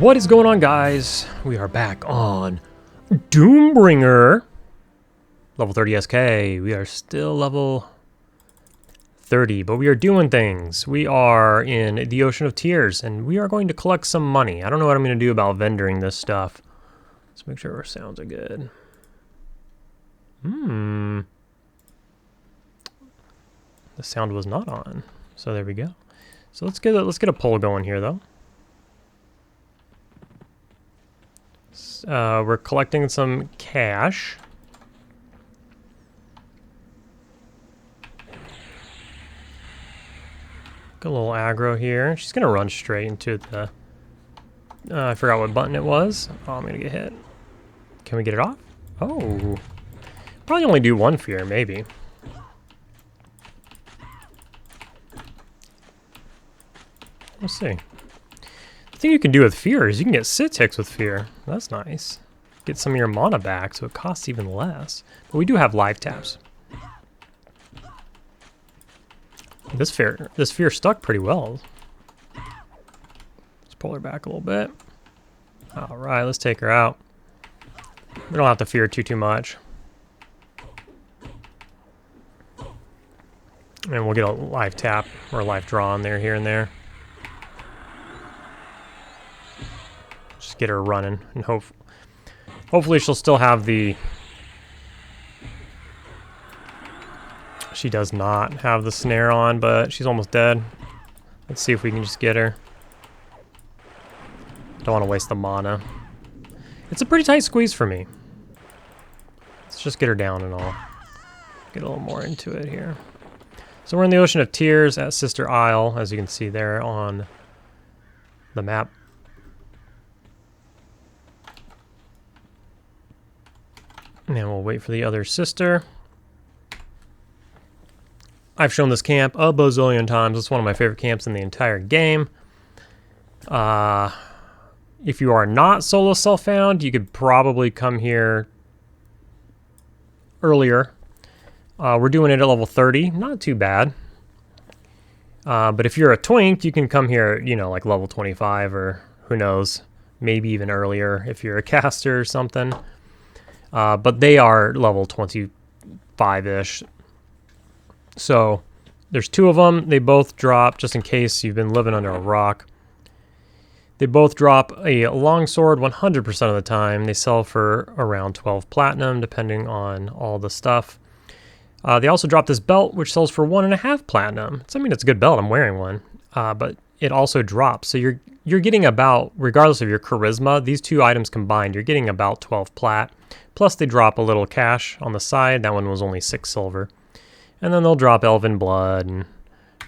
What is going on, guys? We are back on Doombringer. Level 30 SK. We are still level 30, but we are doing things. We are in the Ocean of Tears, and we are going to collect some money. I don't know what I'm going to do about vendoring this stuff. Let's make sure our sounds are good. The sound was not on, so there we go. So let's get a poll going here, though. We're collecting some cash. Got a little aggro here. She's gonna run straight into the... I forgot what button it was. Oh, I'm gonna get hit. Can we get it off? Oh. Probably only do one fear, maybe. Let's see. The thing you can do with fear is you can get 6 hits with fear. That's nice. Get some of your mana back, so it costs even less. But we do have life taps. This fear stuck pretty well. Let's pull her back a little bit. All right, let's take her out. We don't have to fear too much. And we'll get a life tap or a life draw on there, here and there. Just get her running, and hopefully she'll still have the... She does not have the snare on, but she's almost dead. Let's see if we can just get her. Don't want to waste the mana. It's a pretty tight squeeze for me. Let's just get her down and I'll get a little more into it here. So we're in the Ocean of Tears at Sister Isle, as you can see there on the map. And then we'll wait for the other sister. I've shown this camp a bazillion times. It's one of my favorite camps in the entire game. If you are not solo self-found, you could probably come here earlier. We're doing it at level 30. Not too bad. But if you're a twink, you can come here, you know, like level 25 or who knows, maybe even earlier if you're a caster or something. But they are level 25-ish. So there's 2 of them. They both drop, just in case you've been living under a rock. They both drop a longsword 100% of the time. They sell for around 12 platinum, depending on all the stuff. They also drop this belt, which sells for 1.5 platinum. So, I mean, it's a good belt. I'm wearing one. But it also drops. So you're getting about, regardless of your charisma, these 2 items combined, you're getting about 12 plat. Plus they drop a little cash on the side. That one was only 6 silver. And then they'll drop Elven Blood and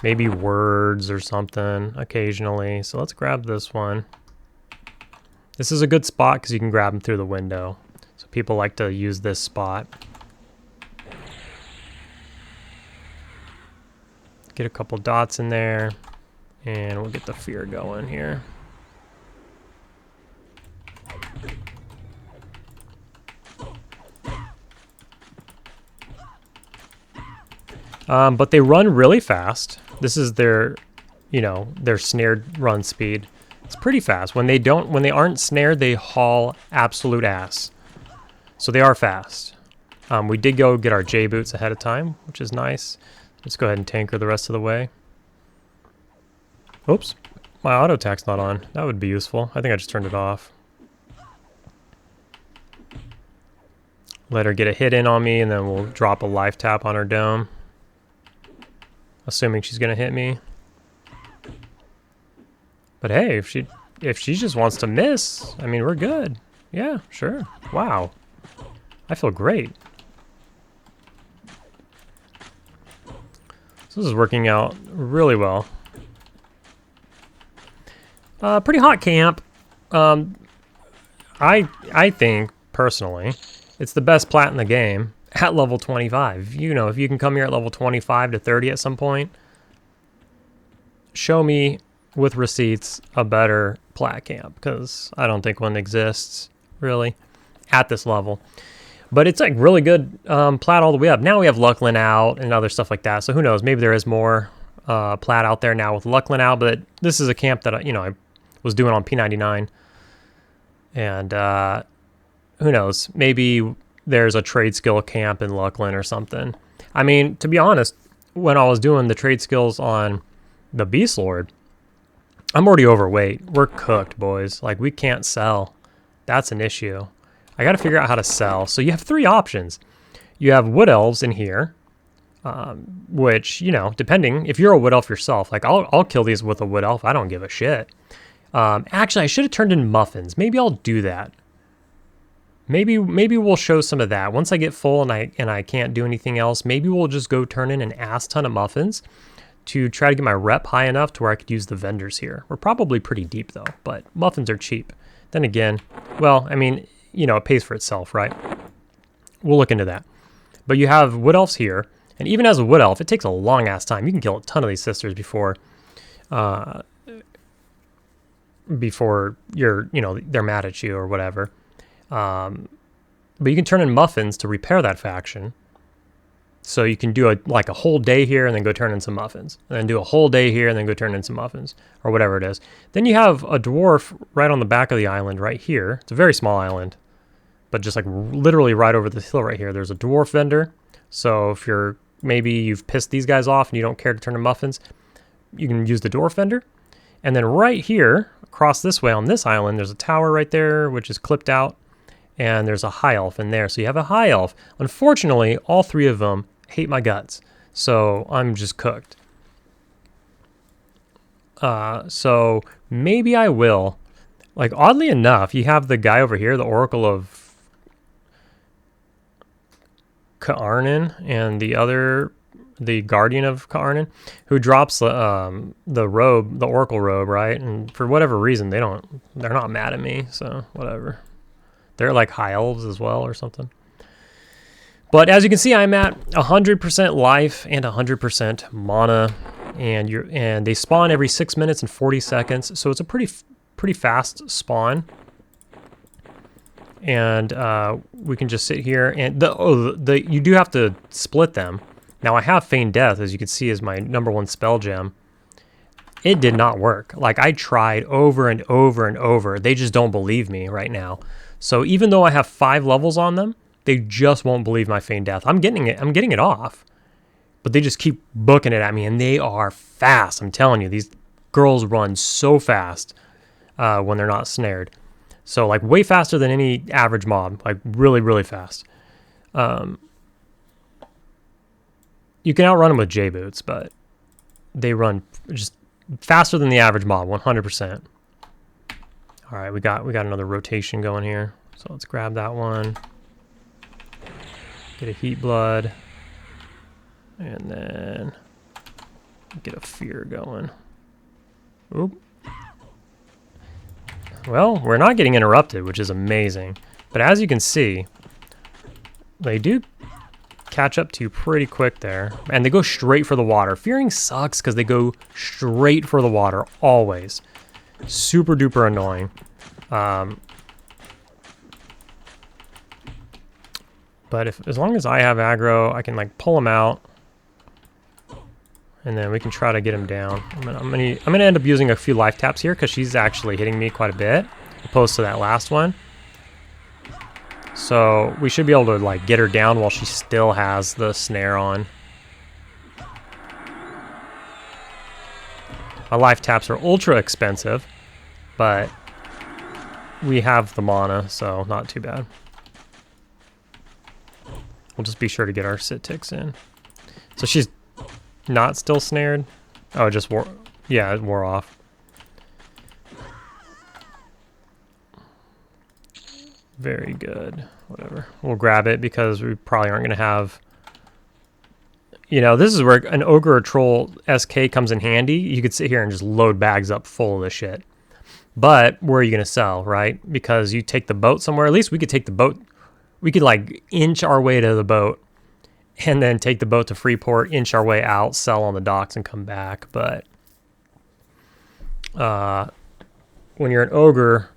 maybe words or something occasionally. So let's grab this one. This is a good spot because you can grab them through the window. So people like to use this spot. Get a couple dots in there. And we'll get the fear going here. But they run really fast. This is their, you know, their snared run speed. It's pretty fast. When they aren't snared, they haul absolute ass. So they are fast. We did go get our J boots ahead of time, which is nice. Let's go ahead and tanker the rest of the way. Oops, my auto attack's not on. That would be useful. I think I just turned it off. Let her get a hit in on me, and then we'll drop a life tap on her dome. Assuming she's gonna hit me. But hey, if she just wants to miss, I mean, we're good. Yeah, sure. Wow. I feel great. So this is working out really well. Pretty hot camp. I think, personally, it's the best plat in the game. At level 25, you know, if you can come here at level 25 to 30 at some point, show me with receipts a better plat camp, because I don't think one exists really at this level. But it's like really good plat all the way up. Now we have Lucklin out and other stuff like that, so who knows? Maybe there is more plat out there now with Lucklin out. But this is a camp that I was doing on P99 And who knows? Maybe there's a trade skill camp in Luckland or something. I mean, to be honest, when I was doing the trade skills on the Beast Lord, I'm already overweight. We're cooked, boys. Like, we can't sell. That's an issue. I got to figure out how to sell. So you have 3 options. You have Wood Elves in here, which, you know, depending, if you're a Wood Elf yourself, like, I'll kill these with a Wood Elf. I don't give a shit. Actually, I should have turned in muffins. Maybe I'll do that. Maybe we'll show some of that. Once I get full and I can't do anything else, maybe we'll just go turn in an ass ton of muffins to try to get my rep high enough to where I could use the vendors here. We're probably pretty deep though, but muffins are cheap. Then again, well, I mean, you know, it pays for itself, right? We'll look into that. But you have Wood Elves here, and even as a Wood Elf, it takes a long ass time. You can kill a ton of these sisters before you're, you know, they're mad at you or whatever. But you can turn in muffins to repair that faction. So you can do a whole day here and then go turn in some muffins. And then do a whole day here and then go turn in some muffins. Or whatever it is. Then you have a dwarf right on the back of the island right here. It's a very small island. But just like literally right over this hill right here. There's a dwarf vendor. So if maybe you've pissed these guys off and you don't care to turn in muffins, you can use the dwarf vendor. And then right here, across this way on this island, there's a tower right there, which is clipped out. And there's a high elf in there. So you have a high elf. Unfortunately, all 3 of them hate my guts. So I'm just cooked. So maybe I will. Like, oddly enough, you have the guy over here, the Oracle of Ka'arnan, and the Guardian of Ka'arnan, who drops the robe, the Oracle robe, right? And for whatever reason, they're not mad at me, so whatever. They're like high elves as well or something. But as you can see, I'm at 100% life and 100% mana, and they spawn every 6 minutes and 40 seconds, so it's a pretty fast spawn. And we can just sit here, and you do have to split them. Now I have Feign Death, as you can see, as my #1 spell gem. It did not work. Like, I tried over and over and over. They just don't believe me right now. So even though I have 5 levels on them, they just won't believe my Feign Death. I'm getting it off. But they just keep booking it at me, and they are fast. I'm telling you, these girls run so fast when they're not snared. So, like, way faster than any average mob. Like, really, really fast. You can outrun them with J-boots, but they run just faster than the average mob, 100%. All right, we got another rotation going here. So let's grab that one. Get a Heat Blood. And then get a Fear going. Oop. Well, we're not getting interrupted, which is amazing. But as you can see, they do catch up to you pretty quick there. And they go straight for the water. Fearing sucks because they go straight for the water, always. Super duper annoying. But as long as I have aggro, I can like pull them out, and then we can try to get him down. I'm gonna end up using a few life taps here because she's actually hitting me quite a bit, opposed to that last one. So we should be able to like get her down while she still has the snare on. My life taps are ultra expensive, but we have the mana, so not too bad. We'll just be sure to get our sit ticks in. So she's not still snared. Oh, it just wore. Yeah, it wore off. Very good. Whatever. We'll grab it because we probably aren't going to have... You know, this is where an ogre or troll SK comes in handy. You could sit here and just load bags up full of this shit. But where are you going to sell, right? Because you take the boat somewhere. At least we could take the boat. We could like inch our way to the boat and then take the boat to Freeport, inch our way out, sell on the docks and come back. But when you're an ogre,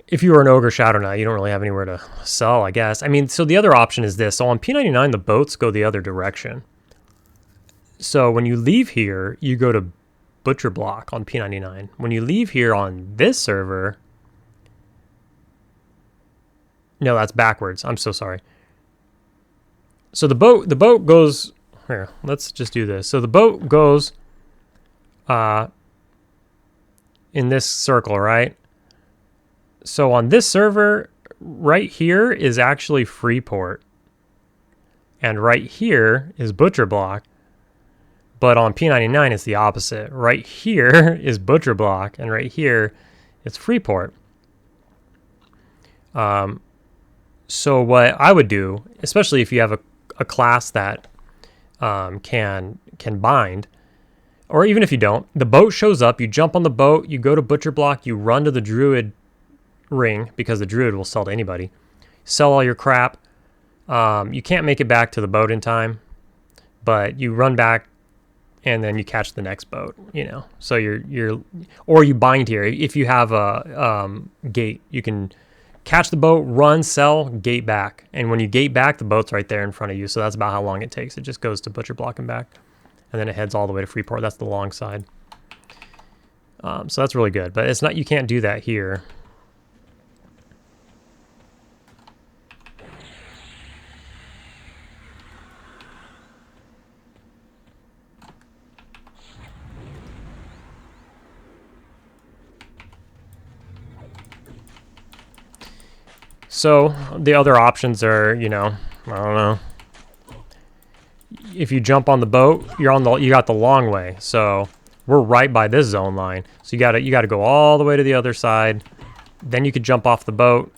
if you were an ogre Shadow Knight, you don't really have anywhere to sell, I guess. I mean, so the other option is this. So on P99, the boats go the other direction. So when you leave here, you go to Butcher Block on P99. When you leave here on this server, No, that's backwards. I'm so sorry. So the boat goes here. Let's just do this. So the boat goes in this circle, right? So on this server, right here is actually Freeport. And right here is Butcher Block. But on P99, it's the opposite. Right here is Butcher Block, and right here is Freeport. So what I would do, especially if you have a class that can bind, or even if you don't, the boat shows up, you jump on the boat, you go to Butcher Block, you run to the Druid ring, because the Druid will sell to anybody. Sell all your crap. You can't make it back to the boat in time, but you run back, and then you catch the next boat, you know. So or you bind here. If you have a gate, you can catch the boat, run, sell, gate back. And when you gate back, the boat's right there in front of you. So that's about how long it takes. It just goes to Butcher Block and back. And then it heads all the way to Freeport. That's the long side. So that's really good. But it's not, you can't do that here. So the other options are, you know, I don't know. If you jump on the boat, you got the long way. So we're right by this zone line. So you gotta go all the way to the other side. Then you could jump off the boat,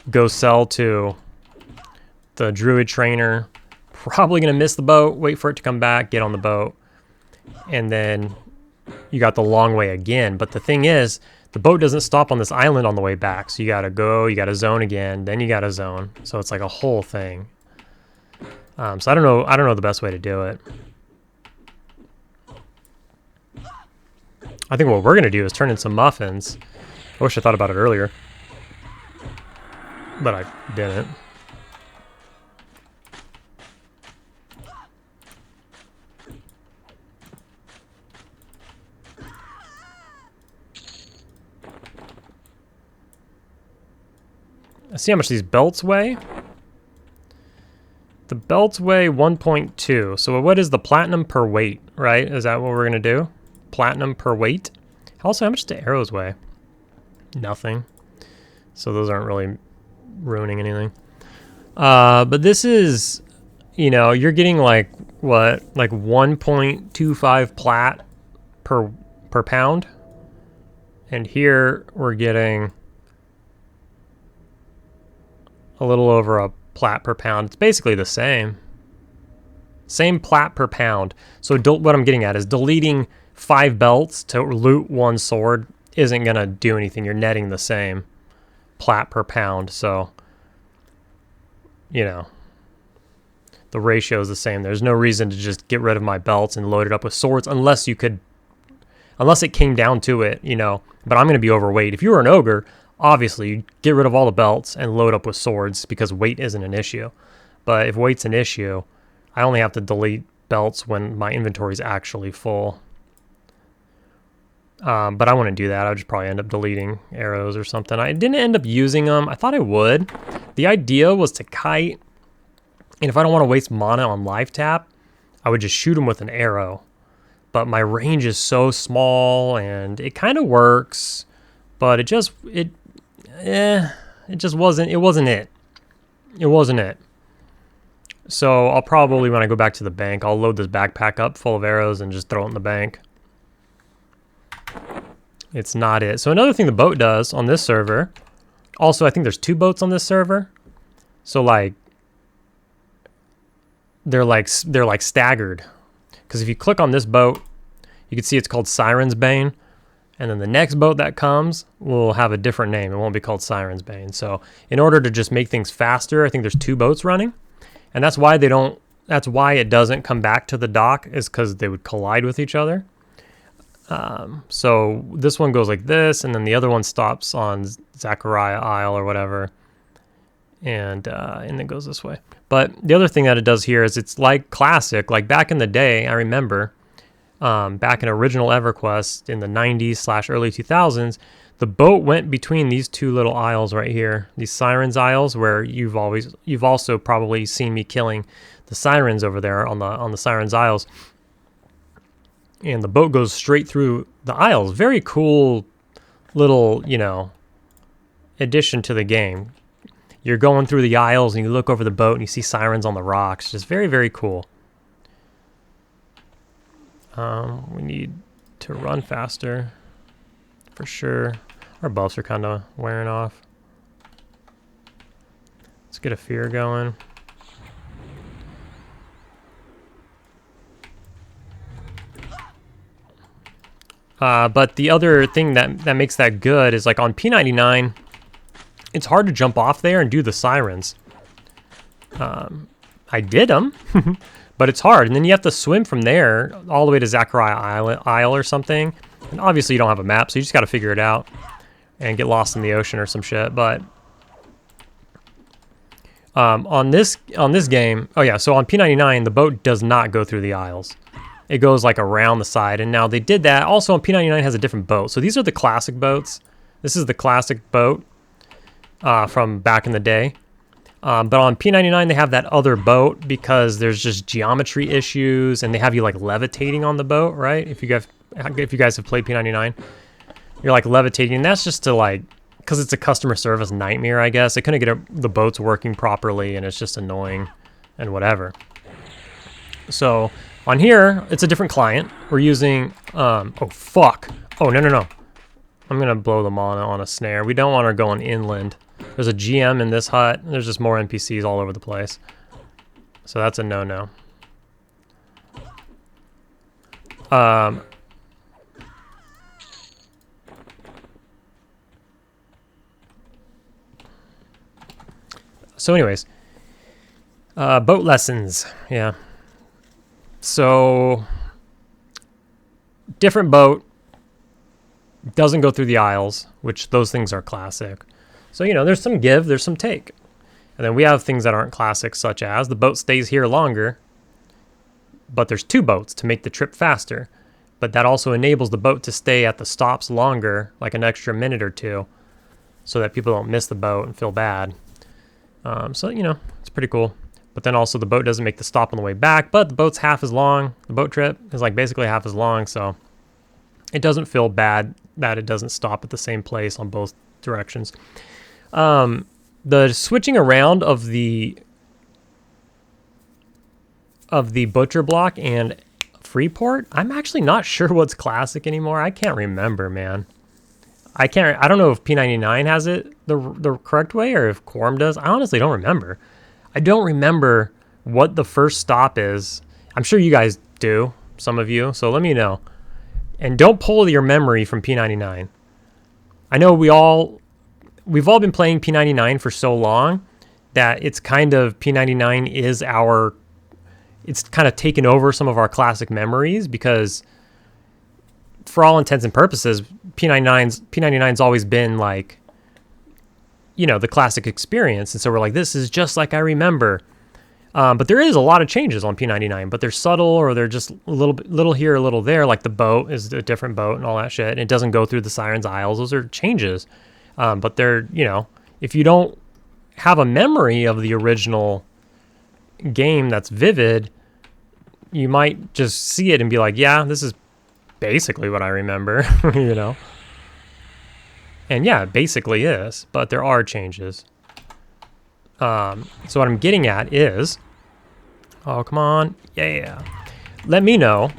go sell to the Druid trainer. Probably gonna miss the boat, wait for it to come back, get on the boat, and then you got the long way again. But the thing is, the boat doesn't stop on this island on the way back. So you gotta go, you gotta zone again, then you gotta zone. So it's like a whole thing. So I don't know the best way to do it. I think what we're gonna do is turn in some muffins. I wish I thought about it earlier, but I didn't. Let's see how much these belts weigh. The belts weigh 1.2. So what is the platinum per weight, right? Is that what we're going to do? Platinum per weight. Also, how much do arrows weigh? Nothing. So those aren't really ruining anything. But this is, you know, you're getting like, what? Like 1.25 plat per pound. And here we're getting a little over a plat per pound. It's basically the same. Same plat per pound. So what I'm getting at is deleting 5 belts to loot 1 sword isn't going to do anything. You're netting the same plat per pound. So, you know, the ratio is the same. There's no reason to just get rid of my belts and load it up with swords unless it came down to it, you know. But I'm going to be overweight. If you were an ogre, obviously, you get rid of all the belts and load up with swords because weight isn't an issue. But if weight's an issue, I only have to delete belts when my inventory is actually full. But I wouldn't do that. I would just probably end up deleting arrows or something. I didn't end up using them. I thought I would. The idea was to kite, and if I don't want to waste mana on live tap, I would just shoot them with an arrow. But my range is so small, and it kind of works, but it wasn't it. So I'll probably, when I go back to the bank, I'll load this backpack up full of arrows and just throw it in the bank. It's not it. So another thing the boat does on this server, also I think there's 2 boats on this server. So like, they're like staggered. Because if you click on this boat, you can see it's called Siren's Bane. And then the next boat that comes will have a different name. It won't be called Siren's Bane. So in order to just make things faster, I think there's 2 boats running. And that's why it doesn't come back to the dock, is because they would collide with each other. So this one goes like this, and then the other one stops on Zachariah Isle or whatever. And then goes this way. But the other thing that it does here is it's like classic. Like back in the day, I remember, back in original EverQuest in the 90s / early 2000s, The boat went between these two little aisles right here, these sirens aisles, where you've also probably seen me killing the sirens over there on the sirens aisles. And the boat goes straight through the aisles. Very cool little, you know, addition to the game. You're going through the aisles and you look over the boat and you see sirens on the rocks. Just very, very cool. We need to run faster for sure. Our buffs are kind of wearing off. Let's get a fear going. But the other thing that makes that good is, like, on P99, it's hard to jump off there and do the sirens. I did them, but it's hard. And then you have to swim from there all the way to Zachariah Isle or something. And obviously you don't have a map, so you just got to figure it out and get lost in the ocean or some shit. But on this game, oh yeah, so on P99 the boat does not go through the aisles. It goes like around the side, and now they did that. Also on P99 has a different boat. So these are the classic boats. This is the classic boat from back in the day. But on P99 they have that other boat because there's just geometry issues, and they have you like levitating on the boat, right? If you guys have played P99, you're like levitating, and that's just to, like, because it's a customer service nightmare, I guess. They couldn't get the boats working properly, and it's just annoying and whatever. So on here, it's a different client. We're using, oh fuck. Oh, no. I'm gonna blow them on a snare. We don't want her going inland. There's a GM in this hut, and there's just more NPCs all over the place. So that's a no-no. So anyways, boat lessons, yeah. So, different boat, doesn't go through the aisles, which those things are classic. So, you know, there's some give, there's some take. And then we have things that aren't classic, such as the boat stays here longer, but there's two boats to make the trip faster. But that also enables the boat to stay at the stops longer, like an extra minute or two, so that people don't miss the boat and feel bad. So, you know, it's pretty cool. But then also the boat doesn't make the stop on the way back, but the boat's half as long. The boat trip is like basically half as long, so it doesn't feel bad that it doesn't stop at the same place on both directions. The switching around of the butcher block and Freeport, I'm actually not sure what's classic anymore. I can't remember, man. I don't know if P99 has it the correct way or if Quarm does. I honestly don't remember. I don't remember what the first stop is. I'm sure you guys do, some of you, so let me know. And don't pull your memory from P99. I know we've all been playing P99 for so long that it's kind of, P99 is it's kind of taken over some of our classic memories, because for all intents and purposes, P99's always been like, you know, the classic experience. And so we're like, this is just like I remember. But there is a lot of changes on P99, but they're subtle, or they're just a little here, a little there. Like the boat is a different boat and all that shit. And it doesn't go through the Sirens Isles. Those are changes. But they're, you know, if you don't have a memory of the original game that's vivid, you might just see it and be like, yeah, this is basically what I remember, you know? And yeah, it basically is, but there are changes. So what I'm getting at is, oh, come on. Yeah. Let me know.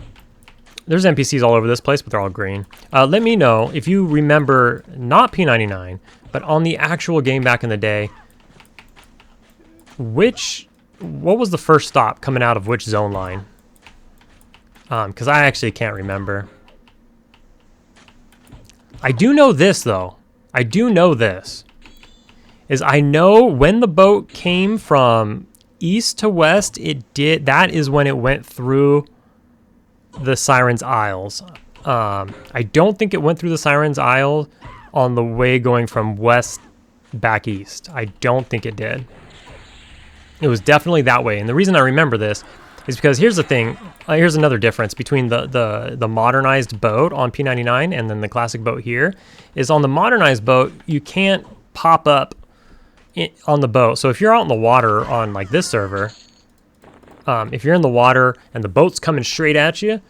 There's NPCs all over this place, but they're all green. Let me know if you remember not P99, but on the actual game back in the day, what was the first stop coming out of which zone line? Because I actually can't remember. I do know this, though. I know when the boat came from east to west, that is when it went through the Sirens Isles. I don't think it went through the Sirens Isle on the way going from west back east. I don't think it did. It was definitely that way. And the reason I remember this, is because here's the thing. Here's another difference between the modernized boat on P99 and then the classic boat here, is on the modernized boat, you can't pop up on the boat. So if you're out in the water on like this server, if you're in the water and the boat's coming straight at you,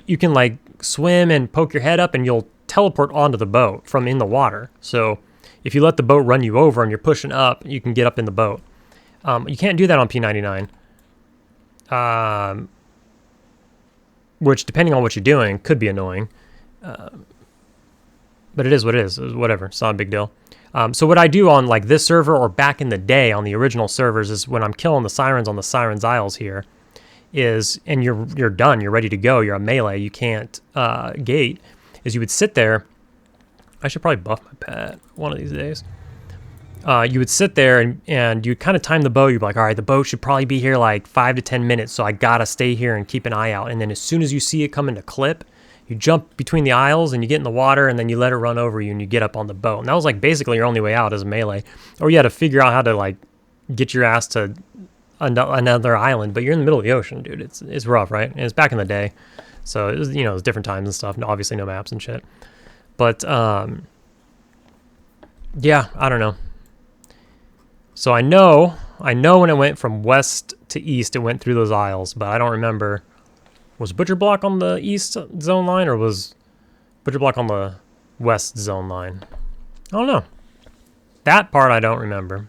you can like swim and poke your head up and you'll teleport onto the boat from in the water. So if you let the boat run you over and you're pushing up, you can get up in the boat. You can't do that on P99. Which, depending on what you're doing, could be annoying. But it is what it is. Whatever. It's not a big deal. So what I do on like this server or back in the day on the original servers is when I'm killing the sirens on the Sirens Isles here is, and you're done, you're ready to go, you're a melee, you can't gate, is you would sit there. I should probably buff my pet one of these days. You would sit there and you'd kind of time the boat. You'd be like, all right, the boat should probably be here like 5 to 10 minutes, so I gotta stay here and keep an eye out. And then as soon as you see it coming to clip, you jump between the aisles and you get in the water and then you let it run over you and you get up on the boat. And that was like basically your only way out as a melee. Or you had to figure out how to like get your ass to another island, but you're in the middle of the ocean, dude. It's rough, right? And it's back in the day. So it was, you know, it was different times and stuff. Obviously no maps and shit. But yeah, I don't know. So I know when it went from west to east, it went through those aisles, but I don't remember. Was Butcher Block on the east zone line or was Butcher Block on the west zone line? I don't know. That part I don't remember.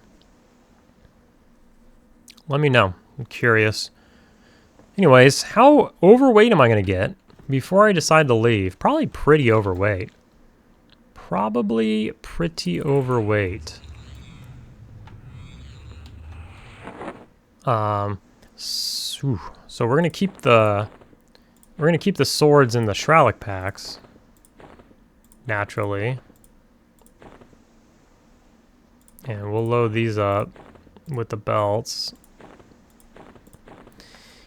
Let me know. I'm curious. Anyways, how overweight am I going to get before I decide to leave? Probably pretty overweight. Probably pretty overweight. So we're gonna keep the swords in the Shralik packs naturally, and we'll load these up with the belts.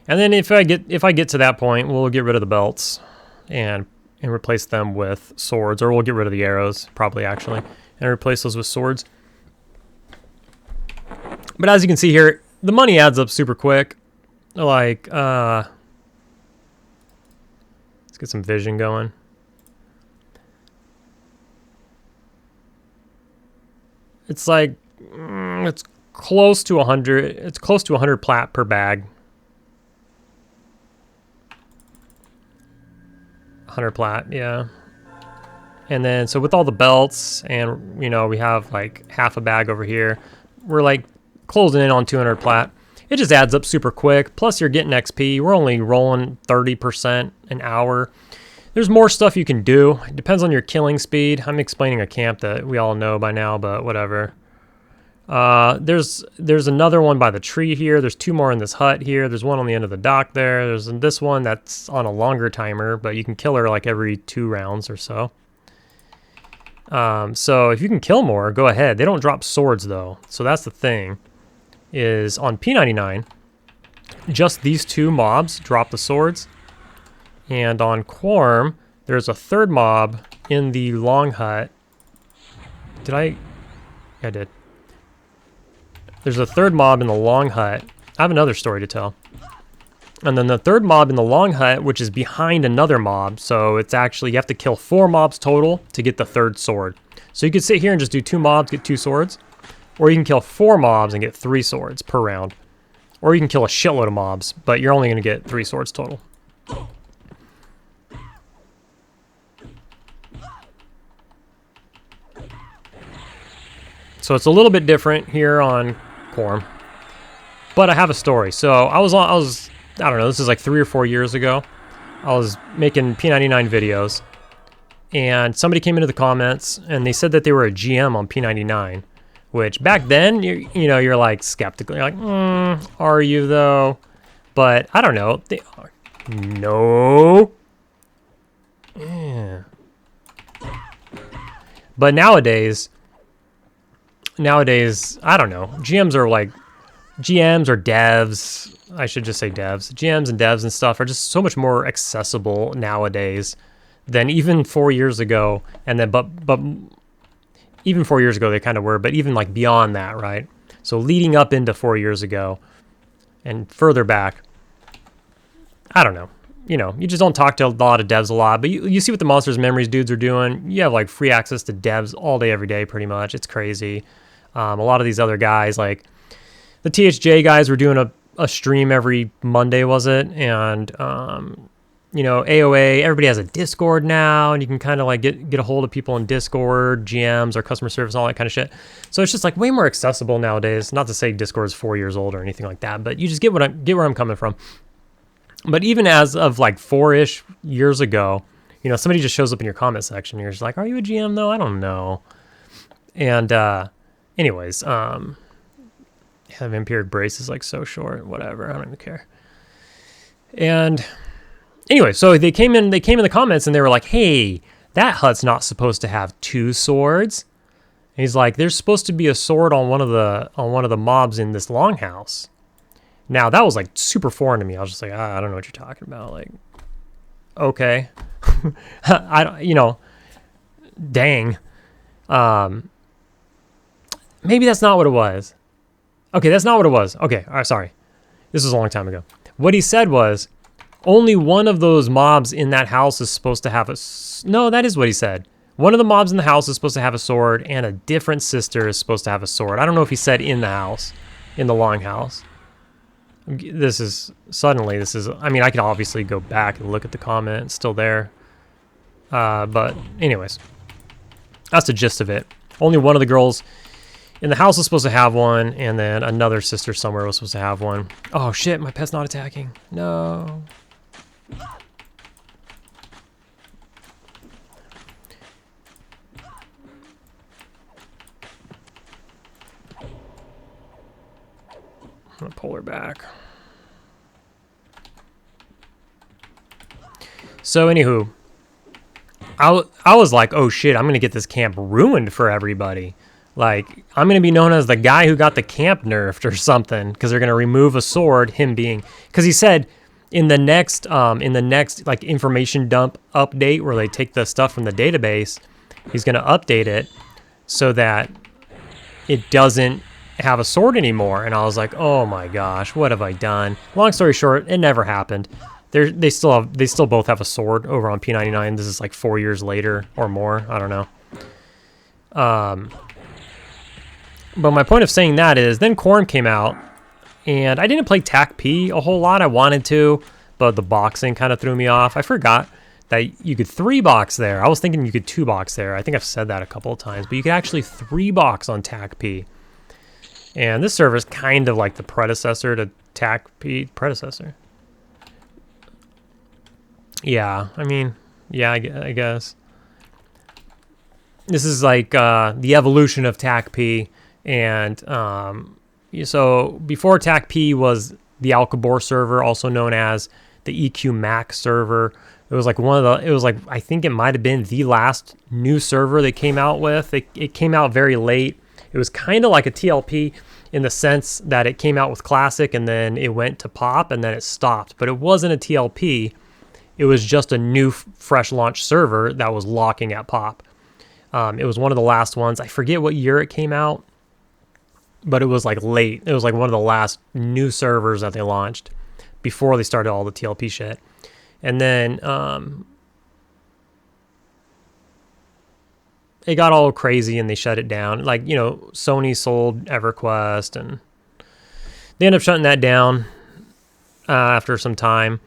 And then if I get to that point, we'll get rid of the belts and replace them with swords, or we'll get rid of the arrows probably actually and replace those with swords. But as you can see here, the money adds up super quick. Like, let's get some vision going. It's like, it's close to 100. It's close to 100 plat per bag. 100 plat, yeah. And then, so with all the belts, and you know, we have like half a bag over here. We're like closing in on 200 plat. It just adds up super quick. Plus you're getting XP. We're only rolling 30% an hour. There's more stuff you can do. It depends on your killing speed. I'm explaining a camp that we all know by now, but whatever. There's another one by the tree here. There's 2 more in this hut here. There's one on the end of the dock there. There's this one that's on a longer timer, but you can kill her like every 2 rounds or so. So if you can kill more, go ahead. They don't drop swords though. So that's the thing. Is on P99, just these 2 mobs drop the swords, and on Quarm there's a 3rd mob in the long hut. Did I? Yeah, I did. There's a 3rd mob in the long hut. I have another story to tell. And then the 3rd mob in the long hut, which is behind another mob, so it's actually, you have to kill 4 mobs total to get the 3rd sword. So you could sit here and just do 2 mobs, get 2 swords. Or you can kill 4 mobs and get 3 swords per round. Or you can kill a shitload of mobs, but you're only going to get 3 swords total. So it's a little bit different here on Quarm. But I have a story. So I don't know, this is like 3 or 4 years ago. I was making P99 videos. And somebody came into the comments and they said that they were a GM on P99. Which back then, you know, you're like skeptical. You're like, are you though? But I don't know. They are. No. Yeah. But nowadays, I don't know. GMs or devs. I should just say devs. GMs and devs and stuff are just so much more accessible nowadays than even 4 years ago. And then, but even 4 years ago they kind of were, but even like beyond that, right? So leading up into 4 years ago and further back, I don't know. You know, you just don't talk to a lot of devs a lot, but you see what the Monsters and Memories dudes are doing. You have like free access to devs all day, every day, pretty much. It's crazy. A lot of these other guys, like the THJ guys, were doing a stream every Monday, was it? And you know, AOA, everybody has a Discord now, and you can kind of like get a hold of people in Discord, GMs or customer service, all that kind of shit. So it's just like way more accessible nowadays. Not to say Discord is 4 years old or anything like that, but you just get where I'm coming from. But even as of like 4-ish years ago, you know, somebody just shows up in your comment section. And you're just like, are you a GM though? I don't know. And anyways, have Empiric Brace is like so short, whatever. I don't even care. And anyway, so they came in the comments and they were like, hey, that hut's not supposed to have 2 swords. And he's like, there's supposed to be a sword on one of the mobs in this longhouse. Now that was like super foreign to me. I was just like, I don't know what you're talking about. Like, okay. I don't, you know, dang. Maybe that's not what it was. Okay, that's not what it was. Okay, all right, sorry. This was a long time ago. What he said was, only one of those mobs in that house is supposed to have no, that is what he said. One of the mobs in the house is supposed to have a sword, and a different sister is supposed to have a sword. I don't know if he said in the house, in the longhouse. This is, I mean, I could obviously go back and look at the comment. It's still there. But anyways, that's the gist of it. Only one of the girls in the house was supposed to have one, and then another sister somewhere was supposed to have one. Oh shit, my pet's not attacking. No. I'm gonna pull her back. So anywho, I was like, oh shit, I'm gonna get this camp ruined for everybody. Like, I'm gonna be known as the guy who got the camp nerfed or something, because they're gonna remove a sword. Him being, because he said in the next like information dump update where they take the stuff from the database, he's gonna update it so that it doesn't have a sword anymore. And I was like, oh my gosh, what have I done? Long story short, it never happened. They still both have a sword over on P99. This is like 4 years later or more. I don't know. But my point of saying that is then Quarm came out, and I didn't play TAC P a whole lot. I wanted to, but the boxing kind of threw me off. I forgot that you could 3-box there. I was thinking you could 2-box there. I think I've said that a couple of times, but you could actually 3-box on TAC P. And this server is kind of like the predecessor to TAC P. Predecessor? Yeah, I mean, yeah, I guess. This is like the evolution of TAC P. And so before TAC P was the Alcabor server, also known as the EQ Max server. It was like I think it might have been the last new server they came out with. It came out very late. It was kind of like a TLP in the sense that it came out with Classic and then it went to Pop and then it stopped. But it wasn't a TLP. It was just a new fresh launch server that was locking at Pop. It was one of the last ones. I forget what year it came out, but it was like late. It was like one of the last new servers that they launched before they started all the TLP shit. And then it got all crazy and they shut it down. Like, you know, Sony sold EverQuest and they ended up shutting that down after some time.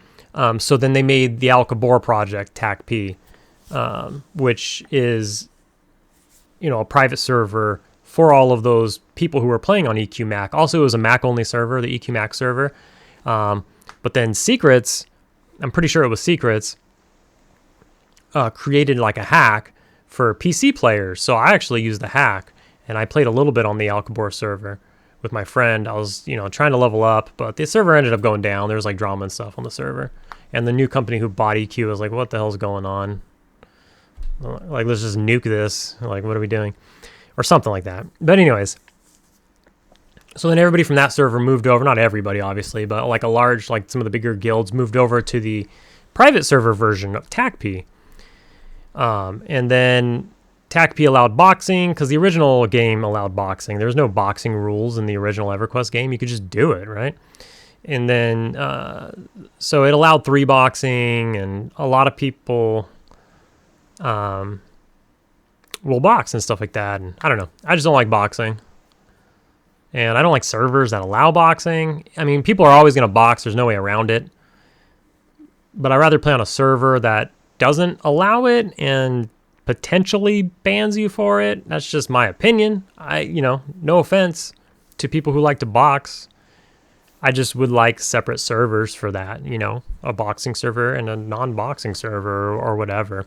So then they made the Alcabor project, TAC P, which is, you know, a private server for all of those people who were playing on EQ Mac. Also, it was a Mac only server, the EQ Mac server. But then Secrets, I'm pretty sure it was Secrets, created like a hack for PC players. So I actually used the hack and I played a little bit on the Alcabor server with my friend. I was, you know, trying to level up, but the server ended up going down. There was like drama and stuff on the server. And the new company who bought EQ was like, what the hell's going on? Like, let's just nuke this. Like, what are we doing? Or something like that. But anyways, so then everybody from that server moved over. Not everybody, obviously, but like a large, like some of the bigger guilds moved over to the private server version of TAC P. And then TAC P allowed boxing because the original game allowed boxing. There was no boxing rules in the original EverQuest game. You could just do it, right? And then, so it allowed 3 boxing, and a lot of people will box and stuff like that. And I don't know. I just don't like boxing. And I don't like servers that allow boxing. I mean, people are always going to box. There's no way around it. But I'd rather play on a server that doesn't allow it and potentially bans you for it. That's just my opinion. No offense to people who like to box. I just would like separate servers for that, a boxing server and a non-boxing server or whatever.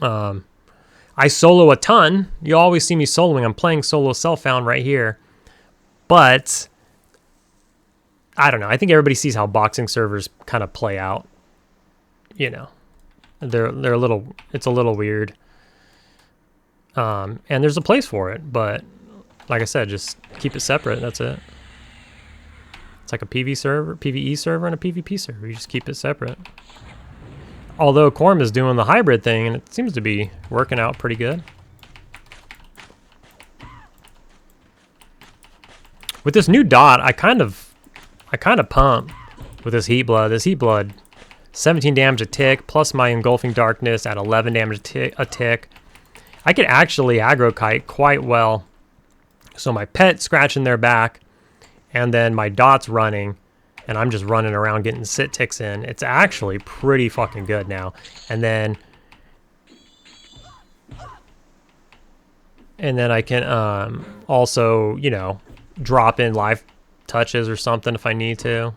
I solo a ton. You always see me soloing. I'm playing solo self-found right here. But I don't know. I think everybody sees how boxing servers kind of play out. They're a little, it's a little weird. And there's a place for it, but like I said, just keep it separate. That's it. It's like a PvE server and a PvP server. You just keep it separate. Although Quarm is doing the hybrid thing, and it seems to be working out pretty good. With this new dot, I kind of pump with this heat blood. This heat blood, 17 damage a tick, plus my engulfing darkness at 11 damage a tick. I could actually aggro kite quite well. So my pet scratching their back, and then my dot's running, and I'm just running around getting sit ticks in. It's actually pretty fucking good now. And then I can also, drop in live touches or something if I need to.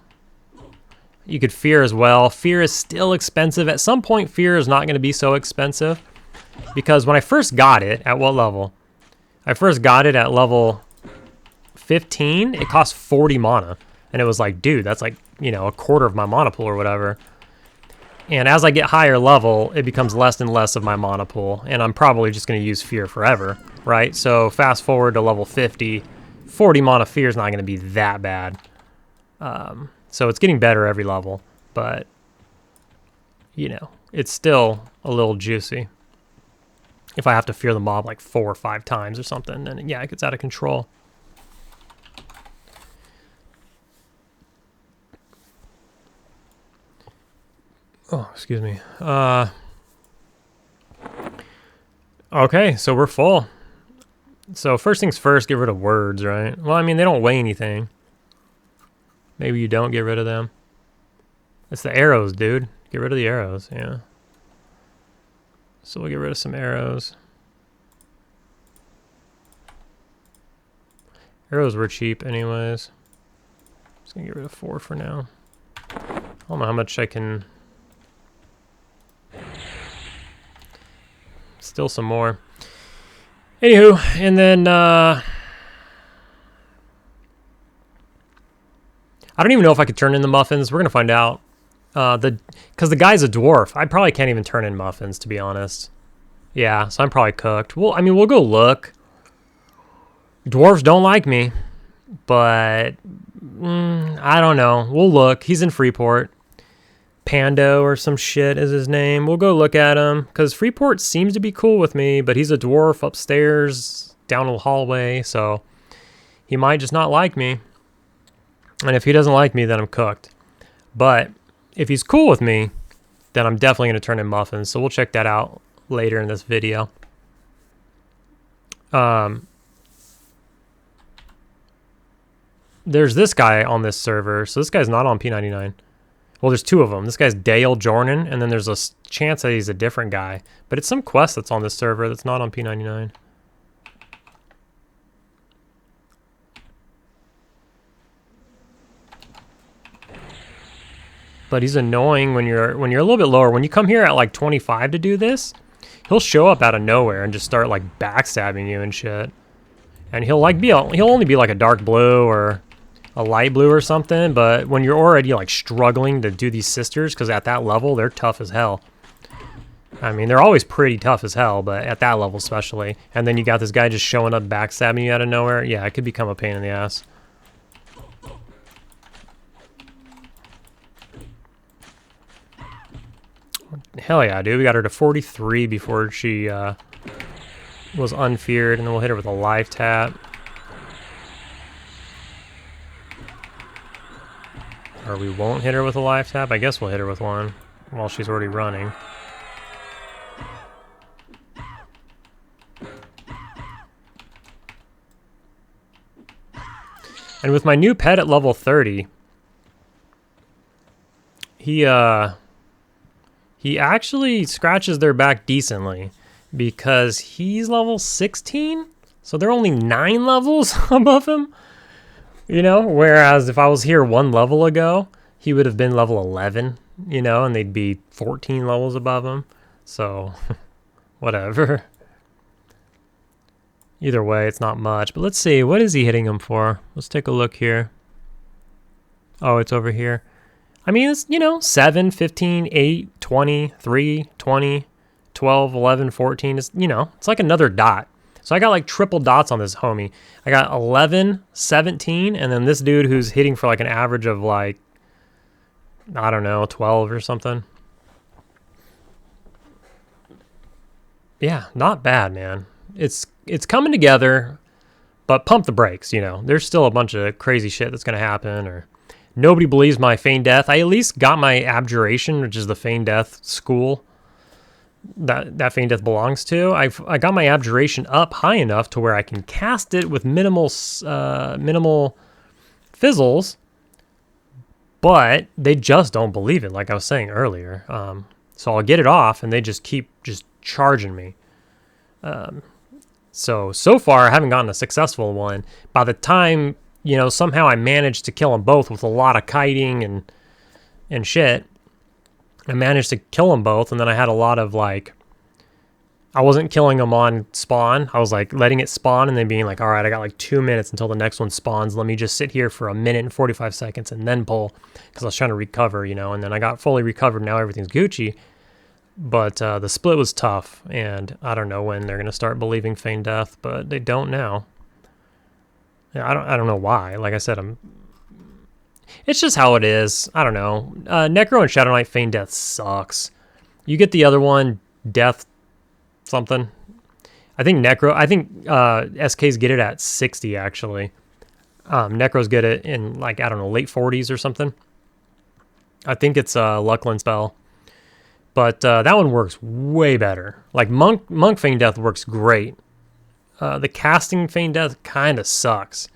You could fear as well. Fear is still expensive. At some point, fear is not going to be so expensive, because when I first got it, at what level? I first got it at level 15. It cost 40 mana. And it was like, dude, that's like, a quarter of my mana pool or whatever. And as I get higher level, it becomes less and less of my mana pool. And I'm probably just going to use fear forever, right? So fast forward to level 50, 40 mana fear is not going to be that bad. So it's getting better every level. But, it's still a little juicy. If I have to fear the mob like 4 or 5 times or something, then yeah, it gets out of control. Oh, excuse me. Okay, so we're full. So first things first, get rid of words, right? Well, I mean, they don't weigh anything. Maybe you don't get rid of them. It's the arrows, dude. Get rid of the arrows, yeah. So we'll get rid of some arrows. Arrows were cheap anyways. Just gonna get rid of 4 for now. I don't know how much I can... Still some more. Anywho, and then I don't even know if I could turn in the muffins. We're gonna find out. Because the guy's a dwarf. I probably can't even turn in muffins, to be honest. Yeah, so I'm probably cooked. Well, I mean, we'll go look. Dwarves don't like me, but I don't know. We'll look. He's in Freeport. Pando or some shit is his name. We'll go look at him, because Freeport seems to be cool with me, but he's a dwarf upstairs down the hallway, so he might just not like me. And if he doesn't like me, then I'm cooked. But if he's cool with me, then I'm definitely going to turn in muffins, so we'll check that out later in this video. There's this guy on this server, so this guy's not on P99. Well, there's 2 of them. This guy's Dale Jordan, and then there's a chance that he's a different guy. But it's some quest that's on this server that's not on P99. But he's annoying when you're a little bit lower. When you come here at like 25 to do this, he'll show up out of nowhere and just start like backstabbing you and shit. And he'll only be like a dark blue or a light blue or something, but when you're already like struggling to do these sisters, because at that level they're tough as hell. I mean, they're always pretty tough as hell, but at that level especially. And then you got this guy just showing up backstabbing you out of nowhere. Yeah, it could become a pain in the ass. Hell yeah, dude. We got her to 43 before she was unfeared, and then we'll hit her with a live tap. Or we won't hit her with a life tap. I guess we'll hit her with one while she's already running. And with my new pet at level 30, he actually scratches their back decently because he's level 16, so they're only 9 levels above him. You know, whereas if I was here 1 level ago, he would have been level 11, you know, and they'd be 14 levels above him. So, whatever. Either way, it's not much. But let's see, what is he hitting him for? Let's take a look here. Oh, it's over here. I mean, it's, you know, 7, 15, 8, 20, 3, 20, 12, 11, 14. It's, you know, it's like another dot. So I got like triple dots on this homie. I got 11, 17, and then this dude who's hitting for like an average of like, I don't know, 12 or something. Yeah, not bad, man. It's coming together, but pump the brakes, you know. There's still a bunch of crazy shit that's going to happen, or nobody believes my feigned death. I at least got my abjuration, which is the feigned death school that feigned death belongs to. I got my abjuration up high enough to where I can cast it with minimal fizzles, but they just don't believe it, like I was saying earlier. So I'll get it off, and they just keep charging me. So far, I haven't gotten a successful one. By the time, you know, somehow I managed to kill them both with a lot of kiting and shit. I managed to kill them both, and then I had a lot of, like, I wasn't killing them on spawn. I was, like, letting it spawn and then being like, all right, I got, like, 2 minutes until the next one spawns. Let me just sit here for 1 minute and 45 seconds and then pull, because I was trying to recover, you know, and then I got fully recovered. Now everything's Gucci. But the split was tough, and I don't know when they're going to start believing feigned death, but they don't now. Yeah, I don't know why. Like I said, it's just how it is. I don't know. Necro and Shadow Knight feigned death sucks. You get the other one, death something. I think SKs get it at 60, actually. Necros get it in, like, I don't know, late 40s or something. I think it's a Luckland spell. But that one works way better. Like, Monk Feigned Death works great. The casting Feigned Death kind of sucks.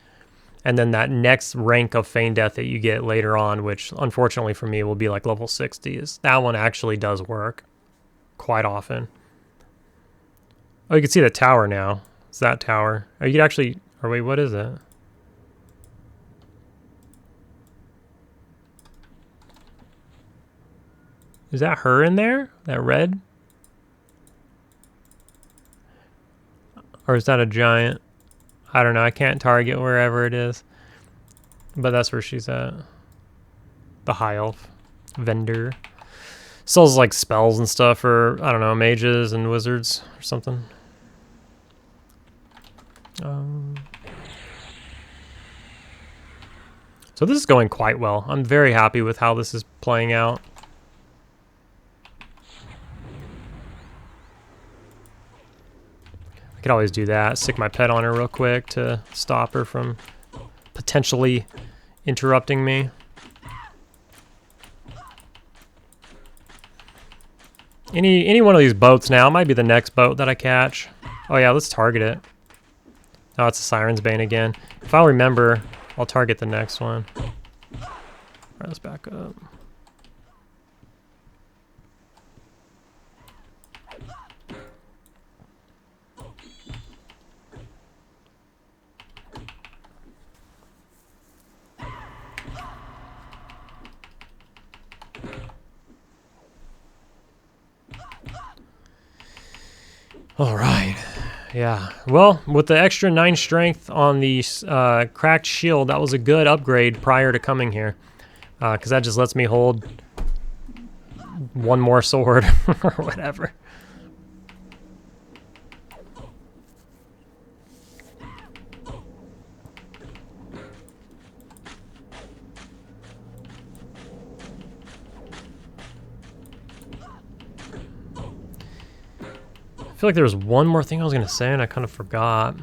And then that next rank of Feigned Death that you get later on, which unfortunately for me will be like level 60s, that one actually does work quite often. Oh, you can see the tower now. It's that tower. Oh, you could actually... Or wait, what is it? Is that her in there? That red? Or is that a giant? I don't know. I can't target wherever it is. But that's where she's at. The high elf vendor. Sells like spells and stuff for, I don't know, mages and wizards or something. So this is going quite well. I'm very happy with how this is playing out. Could always do that. Stick my pet on her real quick to stop her from potentially interrupting me. Any one of these boats now. It might be the next boat that I catch. Oh yeah, let's target it. Oh, it's a Siren's Bane again. If I'll remember, I'll target the next one. Alright, let's back up. All right. Yeah. Well, with the extra 9 strength on the cracked shield, that was a good upgrade prior to coming here. Because that just lets me hold one more sword or whatever. I feel like there was one more thing I was going to say and I kind of forgot.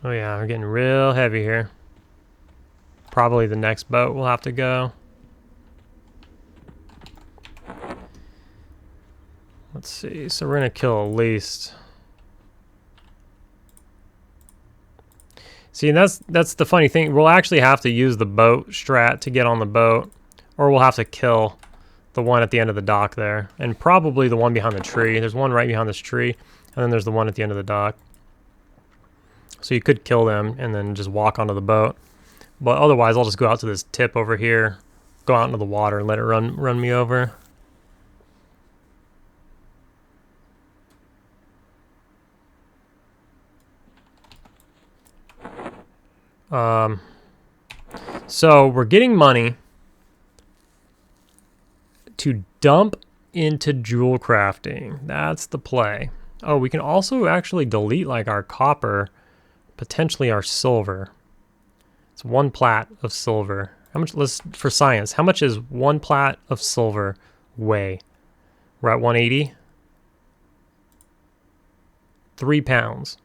Oh yeah, we're getting real heavy here. Probably the next boat will have to go. Let's see, so we're gonna kill at least. See, and that's the funny thing. We'll actually have to use the boat strat to get on the boat, or we'll have to kill the one at the end of the dock there, and probably the one behind the tree. There's one right behind this tree, and then there's the one at the end of the dock. So you could kill them and then just walk onto the boat. But otherwise, I'll just go out to this tip over here, go out into the water, and let it run me over. So we're getting money to dump into jewel crafting. That's the play. Oh, we can also actually delete like our copper, potentially our silver. It's 1 plat of silver. How much, let's, for science, how much is 1 plat of silver weigh? We're at 180. 3 pounds.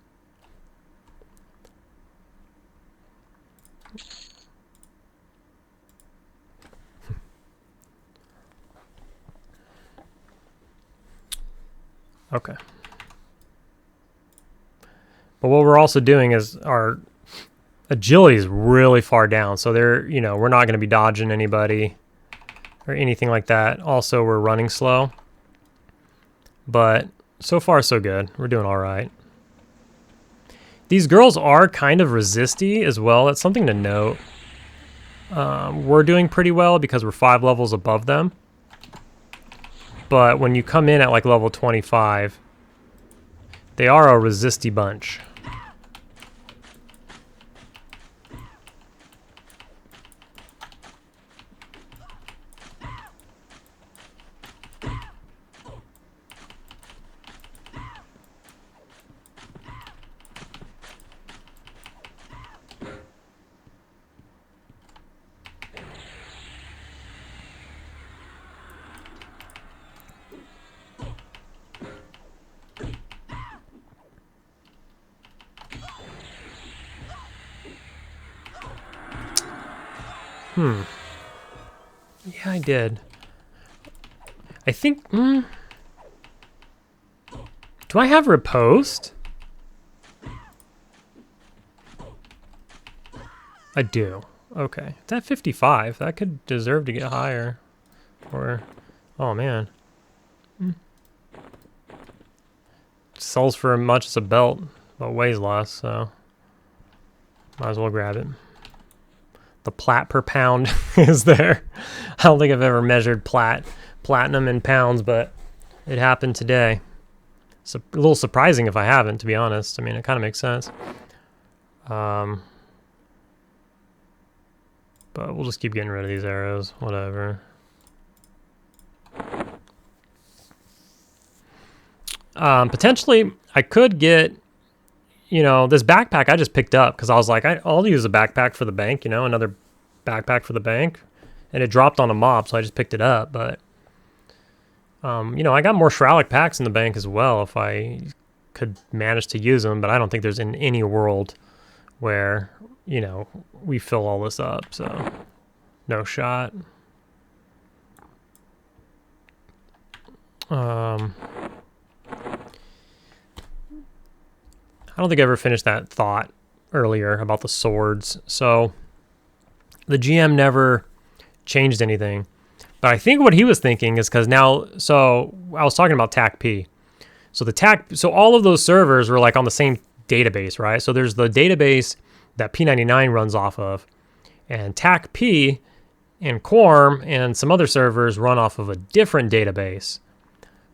Okay. But what we're also doing is our agility is really far down. So they're, you know, we're not going to be dodging anybody or anything like that. Also, we're running slow. But so far, so good. We're doing all right. These girls are kind of resisty as well. That's something to note. We're doing pretty well because we're 5 levels above them. But when you come in at like level 25, they are a resisty bunch. Yeah, I did. I think... Do I have riposte? I do. Okay. It's at 55. That could deserve to get higher. Or... Oh, man. Sells for as much as a belt, but weighs less, so... Might as well grab it. The plat per pound is there. I don't think I've ever measured platinum in pounds, but it happened today. It's a little surprising if I haven't, to be honest. I mean, it kind of makes sense. But we'll just keep getting rid of these arrows. Whatever. Potentially, I could get... You know, this backpack I just picked up because I was like, I'll use a backpack for the bank, you know, another backpack for the bank. And it dropped on a mob, so I just picked it up. But, you know, I got more Shralic packs in the bank as well if I could manage to use them. But I don't think there's in any world where, you know, we fill all this up. So, no shot. I don't think I ever finished that thought earlier about the swords. So the GM never changed anything. But I think what he was thinking is because now, so I was talking about TAC P. So so all of those servers were like on the same database, right? So there's the database that P99 runs off of, and TAC P and Quarm and some other servers run off of a different database.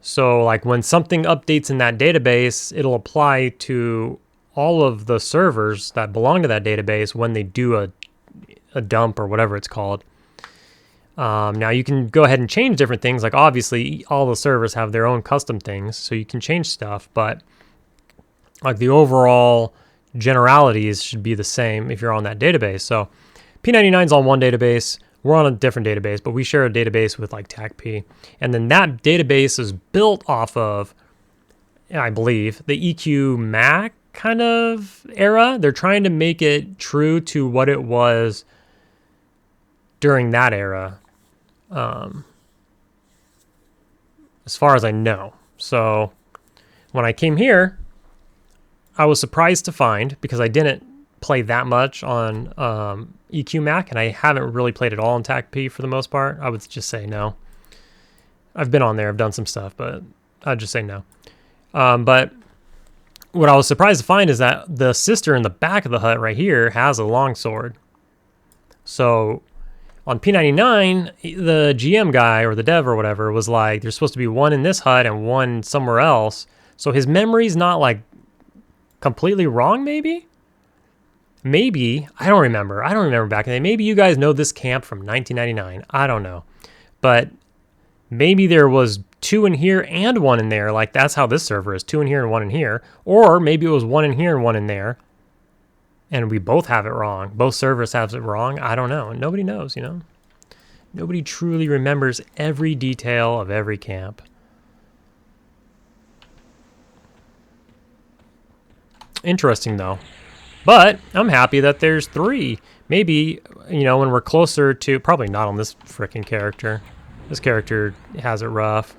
So like when something updates in that database, it'll apply to all of the servers that belong to that database when they do a dump or whatever it's called. Now you can go ahead and change different things. Like obviously all the servers have their own custom things, so you can change stuff, but like the overall generalities should be the same if you're on that database. So P99's on one database. We're on a different database, but we share a database with like TACP. And then that database is built off of, I believe, the EQ Mac kind of era. They're trying to make it true to what it was during that era, as far as I know. So when I came here, I was surprised to find, because I didn't play that much on EQ Mac, and I haven't really played at all on TAC-P for the most part. I would just say no. I've been on there, I've done some stuff, but I'd just say no. But what I was surprised to find is that the sister in the back of the hut right here has a longsword. So on P99, the GM guy or the dev or whatever was like, there's supposed to be one in this hut and one somewhere else. So his memory's not like completely wrong, maybe? Maybe. I don't remember. I don't remember back in the day. Maybe you guys know this camp from 1999. I don't know. But maybe there was 2 in here and 1 in there. Like, that's how this server is. 2 in here and 1 in here. Or maybe it was 1 in here and 1 in there. And we both have it wrong. Both servers have it wrong. I don't know. Nobody knows, you know? Nobody truly remembers every detail of every camp. Interesting, though. But I'm happy that there's 3. Maybe, you know, when we're closer to... Probably not on this frickin' character. This character has it rough.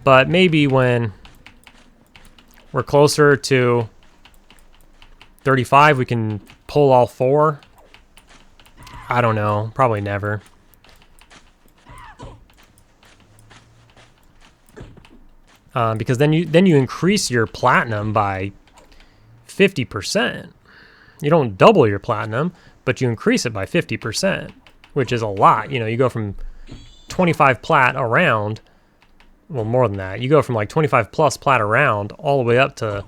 But maybe when we're closer to 35, we can pull all 4. I don't know. Probably never. Because then you increase your platinum by 50%. You don't double your platinum, but you increase it by 50%, which is a lot. You know, you go from 25 plat a round, well, more than that. You go from like 25 plus plat a round all the way up to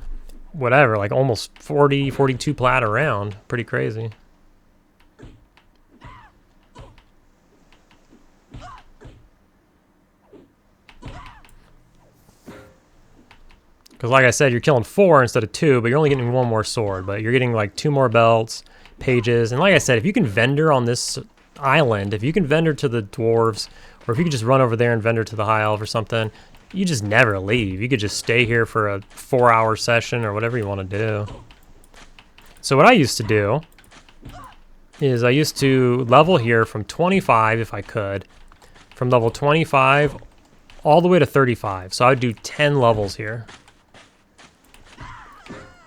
whatever, like almost 40, 42 plat a round. Pretty crazy. Because like I said, you're killing 4 instead of 2, but you're only getting 1 more sword. But you're getting like 2 more belts, pages. And like I said, if you can vendor on this island, if you can vendor to the dwarves, or if you could just run over there and vendor to the high elf or something, you just never leave. You could just stay here for a 4-hour session or whatever you want to do. So what I used to do is I used to level here from 25 if I could, from level 25 all the way to 35. So I would do 10 levels here.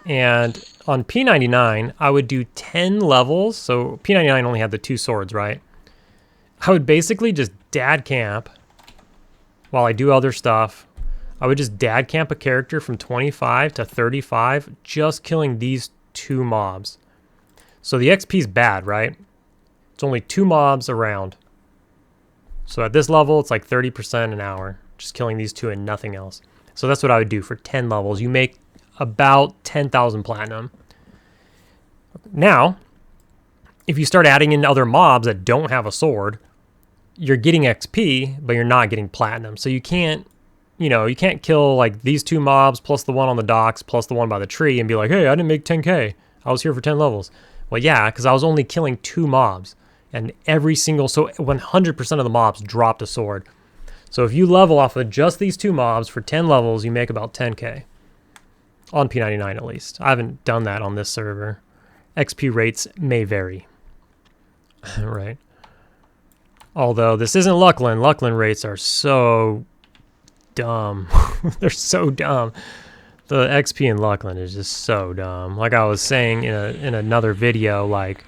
And on P99, I would do 10 levels. So P99 only had the 2 swords, right? I would basically just dad camp while I do other stuff. I would just dad camp a character from 25 to 35, just killing these 2 mobs. So the XP is bad, right? It's only 2 mobs around. So at this level, it's like 30% an hour, just killing these 2 and nothing else. So that's what I would do for 10 levels. You make about 10,000 platinum. Now, if you start adding in other mobs that don't have a sword, you're getting XP, but you're not getting platinum. So you can't, you know, you can't kill like these 2 mobs plus the one on the docks plus the one by the tree and be like, hey, I didn't make 10K. I was here for 10 levels. Well, yeah, because I was only killing 2 mobs. And every single, so 100% of the mobs dropped a sword. So if you level off of just these 2 mobs for 10 levels, you make about 10K. On P99 at least. I haven't done that on this server. XP rates may vary. Right. Although this isn't Luckland. Luckland rates are so dumb. They're so dumb. The XP in Luckland is just so dumb. Like I was saying in another video, like,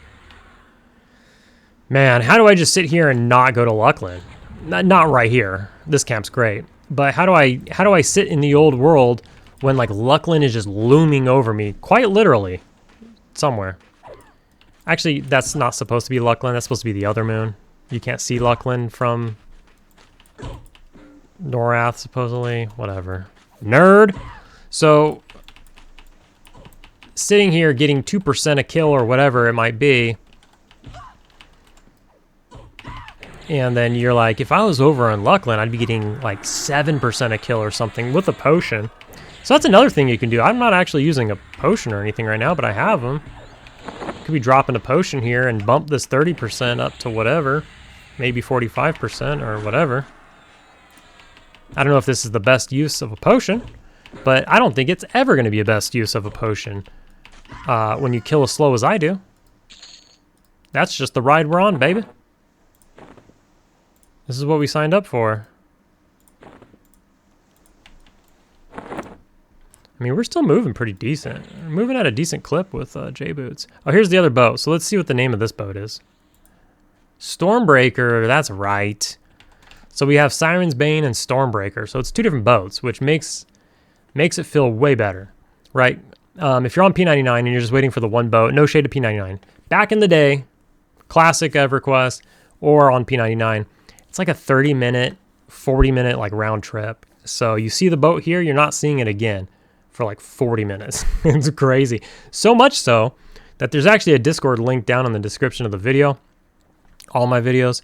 man, how do I just sit here and not go to Luckland? Not right here. This camp's great. But how do I sit in the old world when like Luckland is just looming over me, quite literally, somewhere. Actually, that's not supposed to be Luckland. That's supposed to be the other moon. You can't see Luckland from Norath, supposedly. Whatever. Nerd! So, sitting here getting 2% a kill or whatever it might be, and then you're like, if I was over on Luckland, I'd be getting like 7% a kill or something with a potion. So that's another thing you can do. I'm not actually using a potion or anything right now, but I have them. Could be dropping a potion here and bump this 30% up to whatever. Maybe 45% or whatever. I don't know if this is the best use of a potion, But I don't think it's ever going to be a best use of a potion when you kill as slow as I do. That's just the ride we're on, baby. This is what we signed up for. I mean, we're still moving pretty decent. We're moving at a decent clip with J-Boots. Oh, here's the other boat. So let's see what the name of this boat is. Stormbreaker, that's right. So we have Siren's Bane and Stormbreaker. So it's two different boats, which makes it feel way better, right? If you're on P99 and you're just waiting for the one boat, no shade to P99. Back in the day, classic EverQuest, or on P99, it's like a 30-minute, 40-minute like round trip. So you see the boat here, you're not seeing it again for like 40 minutes. It's crazy. So much so that there's actually a Discord link down in the description of the video. All my videos.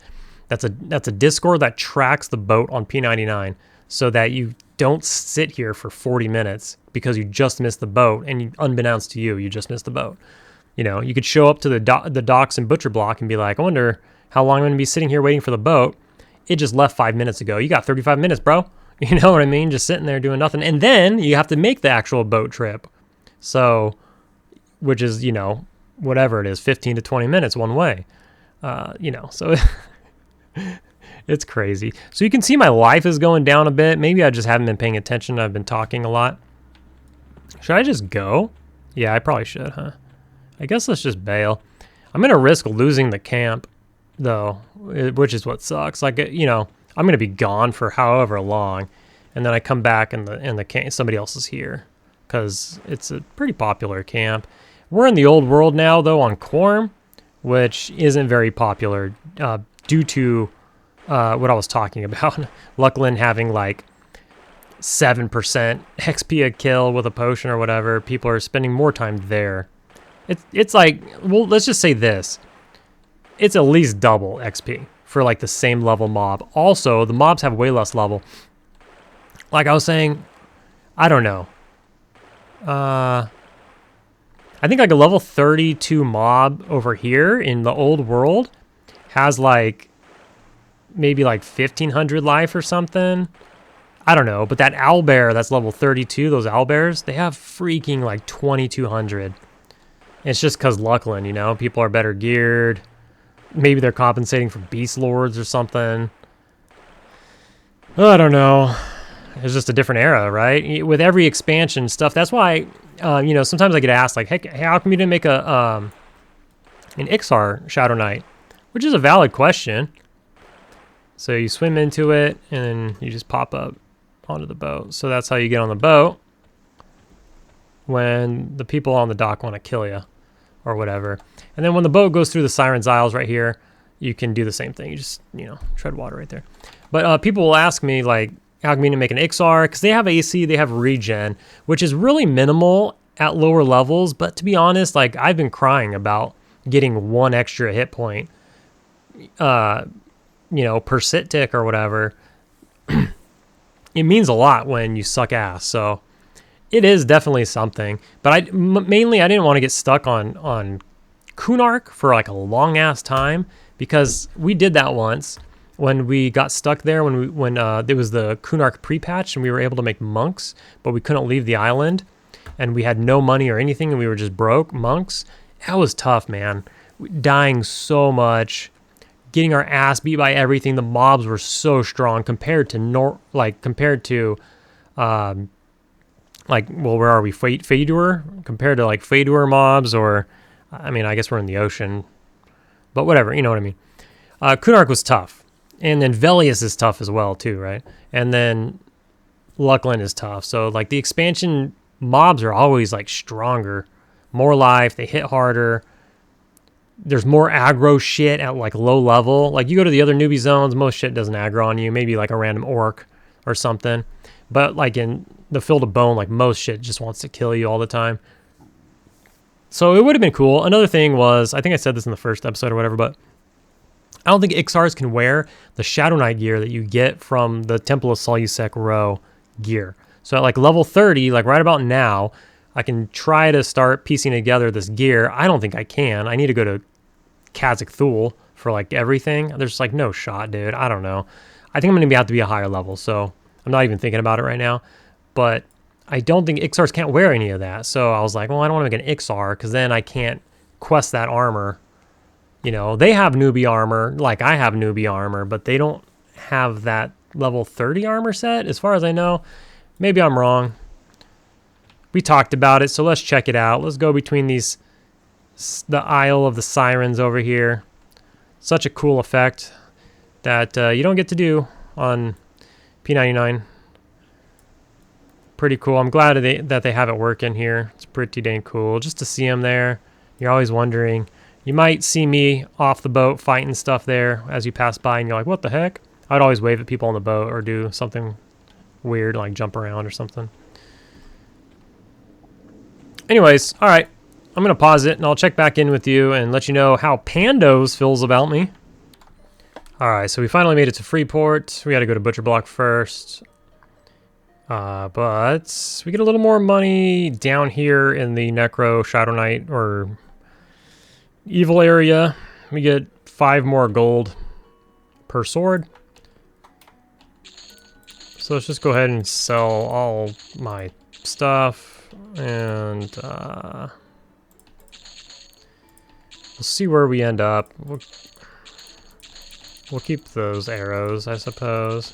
That's a Discord that tracks the boat on P99 so that you don't sit here for 40 minutes because you just missed the boat, and unbeknownst to you, you just missed the boat. You know, you could show up to the docks in Butcher Block and be like, I wonder how long I'm going to be sitting here waiting for the boat. It just left 5 minutes ago. You got 35 minutes, bro. You know what I mean? Just sitting there doing nothing. And then you have to make the actual boat trip. So, which is, you know, whatever it is, 15 to 20 minutes one way. You know, so it's crazy. So you can see my life is going down a bit. Maybe I just haven't been paying attention. I've been talking a lot. Should I just go? Yeah, I probably should, huh? I guess let's just bail. I'm going to risk losing the camp, though, which is what sucks. Like, you know, I'm going to be gone for however long, and then I come back and the camp, somebody else is here because it's a pretty popular camp. We're in the old world now, though, on Quarm, which isn't very popular due to what I was talking about. Lucklin having like 7% XP a kill with a potion or whatever. People are spending more time there. It's like, well, let's just say this. It's at least double XP for like the same level mob. Also, the mobs have way less level. Like I was saying, I don't know. I think like a level 32 mob over here in the old world has like maybe like 1500 life or something. I don't know, but that owlbear that's level 32, those owlbears, they have freaking like 2200. It's just because Lucklin, you know, people are better geared. Maybe they're compensating for beast lords or something. I don't know. It's just a different era, right? With every expansion stuff. That's why, you know, sometimes I get asked, like, hey, how come you didn't make an Ixar Shadow Knight? Which is a valid question. So you swim into it, and you just pop up onto the boat. So that's how you get on the boat when the people on the dock want to kill you or whatever. And then when the boat goes through the Siren's Isles right here, you can do the same thing. You just, you know, tread water right there. But people will ask me, like, how can you make an Ixar? Because they have AC, they have regen, which is really minimal at lower levels. But to be honest, like, I've been crying about getting one extra hit point, you know, per sit tick or whatever. It means a lot when you suck ass. So it is definitely something. But mainly I didn't want to get stuck on Kunark for like a long ass time, because we did that once when we got stuck there when there was the Kunark pre-patch and we were able to make monks, but we couldn't leave the island and we had no money or anything and we were just broke monks. That was tough, man. Dying so much, getting our ass beat by everything. The mobs were so strong compared to like, well, where are we? Fadur? Compared to like Fadur mobs, or I mean, I guess we're in the ocean, but whatever, you know what I mean. Kunark was tough. And then Velius is tough as well too, right? And then Lucklin is tough. So like the expansion mobs are always like stronger, more life, they hit harder. There's more aggro shit at like low level. Like you go to the other newbie zones, most shit doesn't aggro on you, maybe like a random orc or something. But like in the Field of Bone, like most shit just wants to kill you all the time. So it would have been cool. Another thing was, I think I said this in the first episode or whatever, but I don't think Ixars can wear the Shadow Knight gear that you get from the Temple of Solusek Row gear. So at like level 30, like right about now, I can try to start piecing together this gear. I don't think I can. I need to go to Kazakh Thul for like everything. There's like no shot, dude. I don't know. I think I'm going to have to be a higher level, so I'm not even thinking about it right now. But I don't think Ixars can't wear any of that. So I was like, well, I don't want to make an Ixar because then I can't quest that armor. You know, they have newbie armor, like I have newbie armor, but they don't have that level 30 armor set, as far as I know. Maybe I'm wrong. We talked about it, so let's check it out. Let's go between these, the Isle of the Sirens over here. Such a cool effect that you don't get to do on P99. Pretty cool. I'm glad that they have it working here. It's pretty dang cool. Just to see them there, you're always wondering. You might see me off the boat fighting stuff there as you pass by, and you're like, what the heck? I'd always wave at people on the boat or do something weird, like jump around or something. Anyways, all right. I'm going to pause it, and I'll check back in with you and let you know how Pandos feels about me. All right, so we finally made it to Freeport. We got to go to Butcher Block first. But we get a little more money down here in the Necro Shadow Knight or Evil area. We get 5 more gold per sword. So let's just go ahead and sell all my stuff, and we'll see where we end up. We'll keep those arrows, I suppose.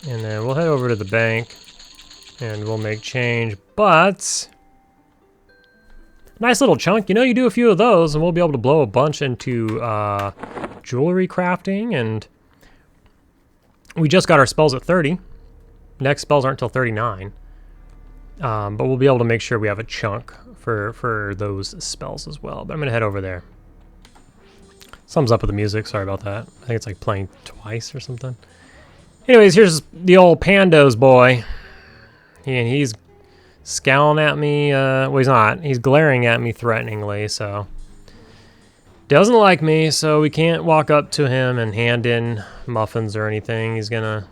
And then we'll head over to the bank and we'll make change, but nice little chunk. You know, you do a few of those and we'll be able to blow a bunch into jewelry crafting, and we just got our spells at 30. Next spells aren't until 39. But we'll be able to make sure we have a chunk for those spells as well. But I'm going to head over there. Something's up with the music. Sorry about that. I think it's like playing twice or something. Anyways, here's the old Pandos boy. And he's scowling at me. Well, he's not. He's glaring at me threateningly, so. Doesn't like me, so we can't walk up to him and hand in muffins or anything. He's going to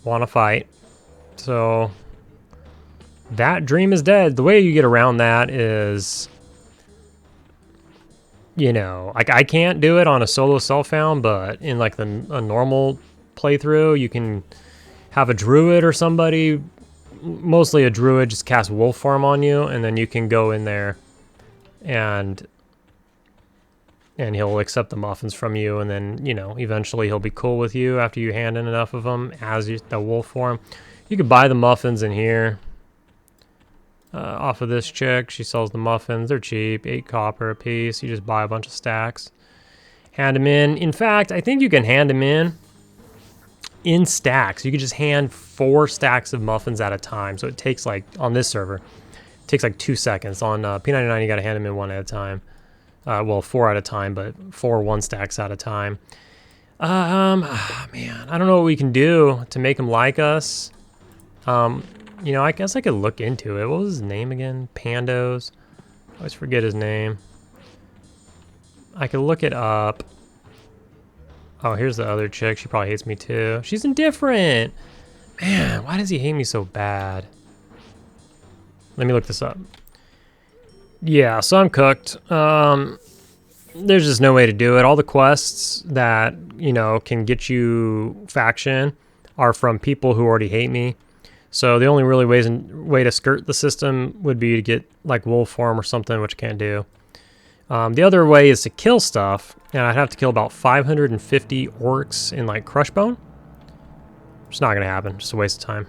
want to fight. So that dream is dead. The way you get around that is, you know, like I can't do it on a solo self-found, but in like a normal playthrough, you can have a druid or somebody, mostly a druid, just cast wolf form on you, and then you can go in there and he'll accept the muffins from you, and then, you know, eventually he'll be cool with you after you hand in enough of them as the wolf form. You could buy the muffins in here off of this chick. She sells the muffins. They're cheap, 8 copper a piece. You just buy a bunch of stacks, hand them in. In fact, I think you can hand them in stacks. You could just hand 4 stacks of muffins at a time. So it takes like, on this server, it takes like 2 seconds. On P99, you got to hand them in 1 at a time. Well, 4 at a time, but 4 1-stacks at a time. Man, I don't know what we can do to make them like us. You know, I guess I could look into it. What was his name again? Pandos. I always forget his name. I could look it up. Oh, here's the other chick. She probably hates me too. She's indifferent. Man, why does he hate me so bad? Let me look this up. Yeah, so I'm cooked. There's just no way to do it. All the quests that, you know, can get you faction are from people who already hate me. So the only really way to skirt the system would be to get like wolf form or something, which I can't do. The other way is to kill stuff, and I'd have to kill about 550 orcs in like Crushbone. It's not gonna happen, just a waste of time.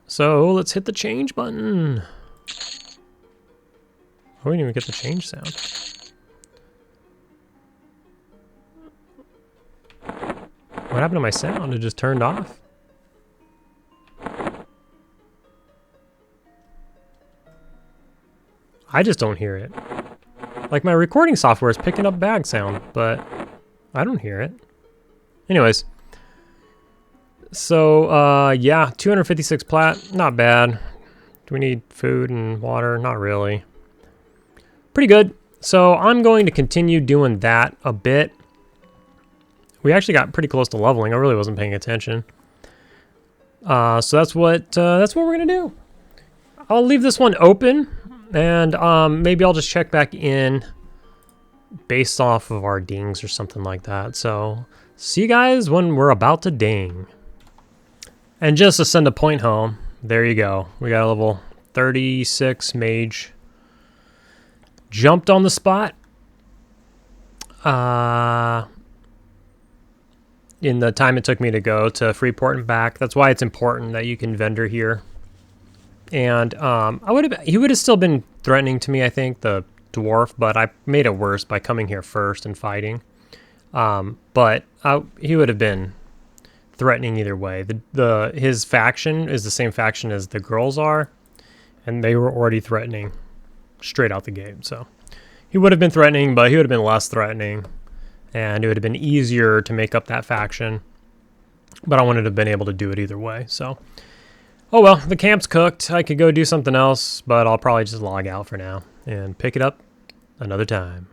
So let's hit the change button. Oh, we didn't even get the change sound. What happened to my sound? It just turned off. I just don't hear it. Like my recording software is picking up bag sound, but I don't hear it. Anyways. So, yeah, 256 plat, not bad. Do we need food and water? Not really. Pretty good. So I'm going to continue doing that a bit. We actually got pretty close to leveling. I really wasn't paying attention. So that's what we're gonna do. I'll leave this one open, and maybe I'll just check back in based off of our dings or something like that. So See you guys when we're about to ding. And just to send a point home, there you go. We got a level 36 mage. Jumped on the spot. In the time it took me to go to Freeport and back. That's why it's important that you can vendor here. And he would have still been threatening to me, I think, the dwarf, but I made it worse by coming here first and fighting. But he would have been threatening either way. His faction is the same faction as the girls are, and they were already threatening straight out the gate. So he would have been threatening, but he would have been less threatening, and it would have been easier to make up that faction. But I wouldn't have been able to do it either way. So, oh well, the camp's cooked. I could go do something else, but I'll probably just log out for now and pick it up another time.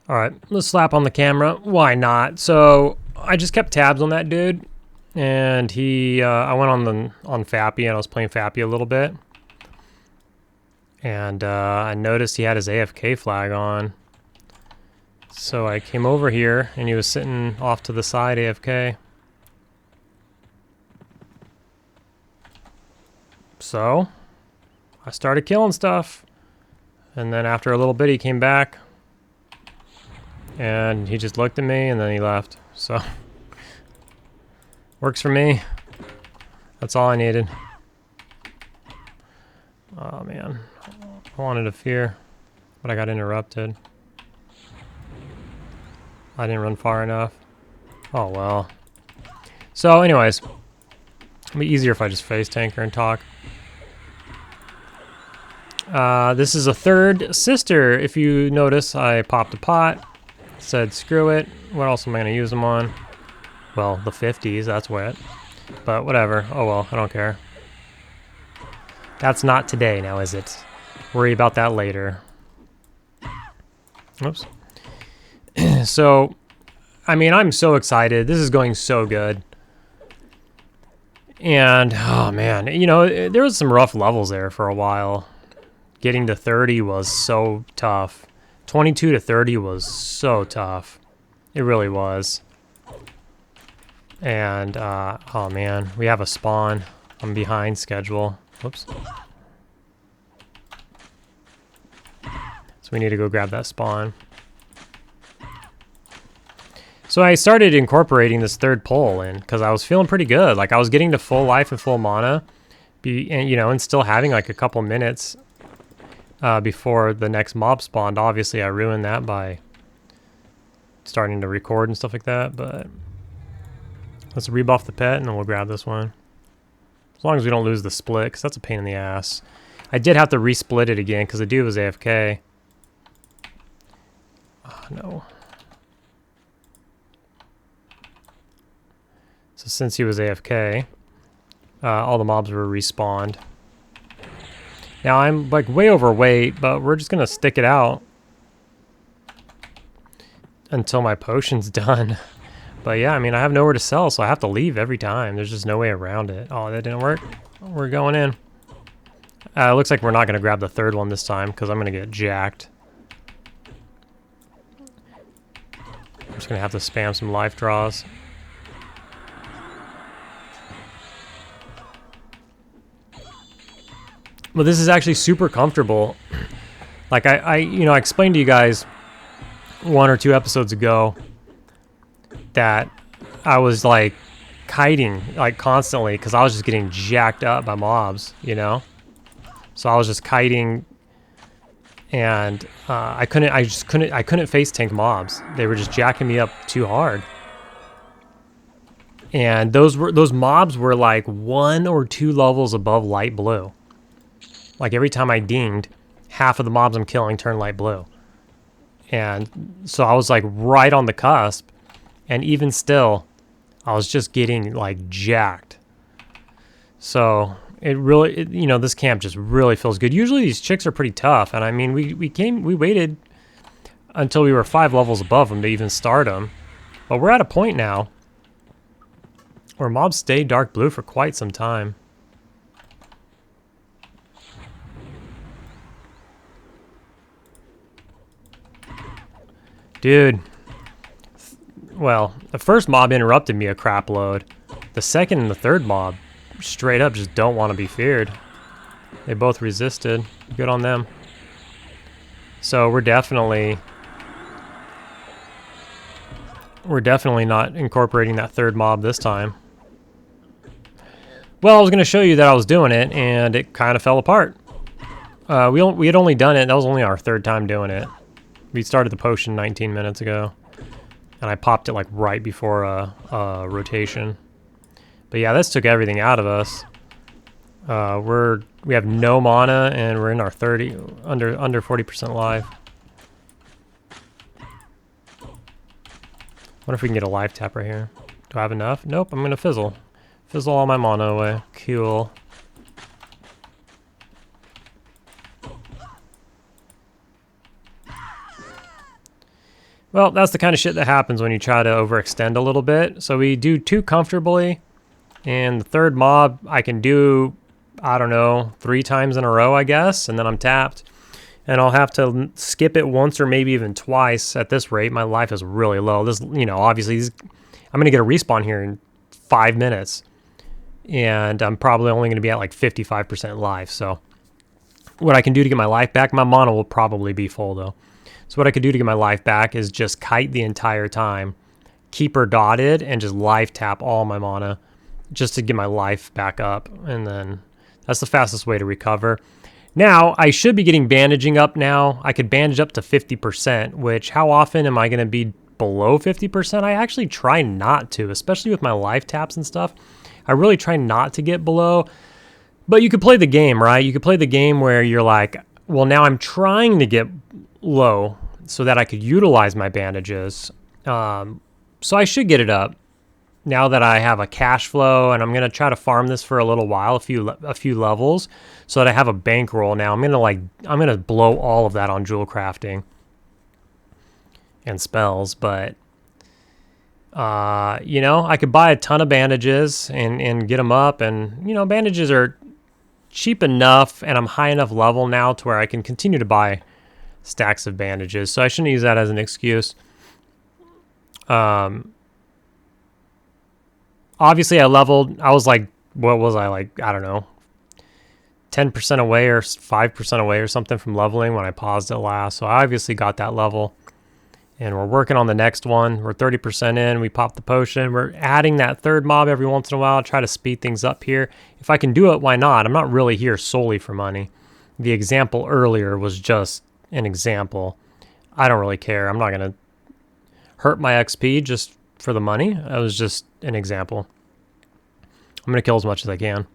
All right, let's slap on the camera. Why not? So I just kept tabs on that dude, and I went on Fappy, and I was playing Fappy a little bit, and I noticed he had his AFK flag on. So I came over here, and he was sitting off to the side AFK. So I started killing stuff, and then after a little bit he came back, and he just looked at me, and then he left. So works for me. That's all I needed. Oh man, I wanted to fear, but I got interrupted. I didn't run far enough. Oh well. So anyways, it'll be easier if I just face tanker and talk. This is a third sister. If you notice, I popped a pot, said screw it. What else am I going to use them on? Well, the 50s, that's wet. But whatever. Oh well, I don't care. That's not today now, is it? Worry about that later. Oops. So, I mean, I'm so excited. This is going so good. And, oh man, you know, there was some rough levels there for a while. Getting to 30 was so tough. 22 to 30 was so tough. It really was. And, oh man, we have a spawn. I'm behind schedule. Whoops. So we need to go grab that spawn. So I started incorporating this third pole in because I was feeling pretty good. Like I was getting to full life and full mana, and still having like a couple minutes before the next mob spawned. Obviously, I ruined that by starting to record and stuff like that. But let's rebuff the pet, and then we'll grab this one. As long as we don't lose the split, because that's a pain in the ass. I did have to resplit it again because the dude was AFK. Oh no. So since he was AFK, all the mobs were respawned. Now I'm like way overweight, but we're just gonna stick it out until my potion's done. But yeah, I mean, I have nowhere to sell, so I have to leave every time. There's just no way around it. Oh, that didn't work. We're going in. It looks like we're not gonna grab the third one this time because I'm gonna get jacked. I'm just gonna have to spam some life draws. Well, this is actually super comfortable. Like I explained to you guys 1 or 2 episodes ago that I was like kiting like constantly because I was just getting jacked up by mobs, you know. So I was just kiting, and I couldn't face tank mobs. They were just jacking me up too hard. And those mobs were like 1 or 2 levels above light blue. Like every time I dinged, half of the mobs I'm killing turn light blue. And so I was like right on the cusp. And even still, I was just getting like jacked. So it really, this camp just really feels good. Usually these chicks are pretty tough. And I mean, we waited until we were 5 levels above them to even start them. But we're at a point now where mobs stay dark blue for quite some time. Dude, Well, the first mob interrupted me a crap load. The second and the third mob straight up just don't want to be feared. They both resisted. Good on them. So we're definitely not incorporating that third mob this time. Well, I was going to show you that I was doing it, and it kind of fell apart. We had only done it. That was only our third time doing it. We started the potion 19 minutes ago, and I popped it like right before a rotation. But yeah, this took everything out of us. We have no mana, and we're in our under 40% life. Wonder if we can get a life tap right here. Do I have enough? Nope, I'm gonna fizzle. Fizzle all my mana away. Cool. Well, that's the kind of shit that happens when you try to overextend a little bit. So we do 2 comfortably, and the third mob I can do, I don't know, 3 times in a row, I guess, and then I'm tapped. And I'll have to skip it once or maybe even twice at this rate. My life is really low. This, you know, obviously, I'm going to get a respawn here in 5 minutes. And I'm probably only going to be at like 55% life. So what I can do to get my life back, my mana will probably be full though. So what I could do to get my life back is just kite the entire time, keep her dotted, and just life tap all my mana just to get my life back up. And then that's the fastest way to recover. Now, I should be getting bandaging up now. I could bandage up to 50%, which how often am I going to be below 50%? I actually try not to, especially with my life taps and stuff. I really try not to get below. But you could play the game, right? You could play the game where you're like, well, now I'm trying to get low so that I could utilize my bandages. So I should get it up now that I have a cash flow, and I'm going to try to farm this for a little while, a few levels, so that I have a bankroll. Now I'm going to blow all of that on jewel crafting and spells, but you know, I could buy a ton of bandages and get them up, and you know, bandages are cheap enough, and I'm high enough level now to where I can continue to buy stacks of bandages, so I shouldn't use that as an excuse. Obviously, I was like, what was I, like, I don't know, 10% away or 5% away or something from leveling when I paused it last. So I obviously got that level. And we're working on the next one. We're 30% in. We popped the potion. We're adding that third mob every once in a while. Try to speed things up here. If I can do it, why not? I'm not really here solely for money. The example earlier was just an example. I don't really care. I'm not going to hurt my XP just for the money. It was just an example. I'm going to kill as much as I can.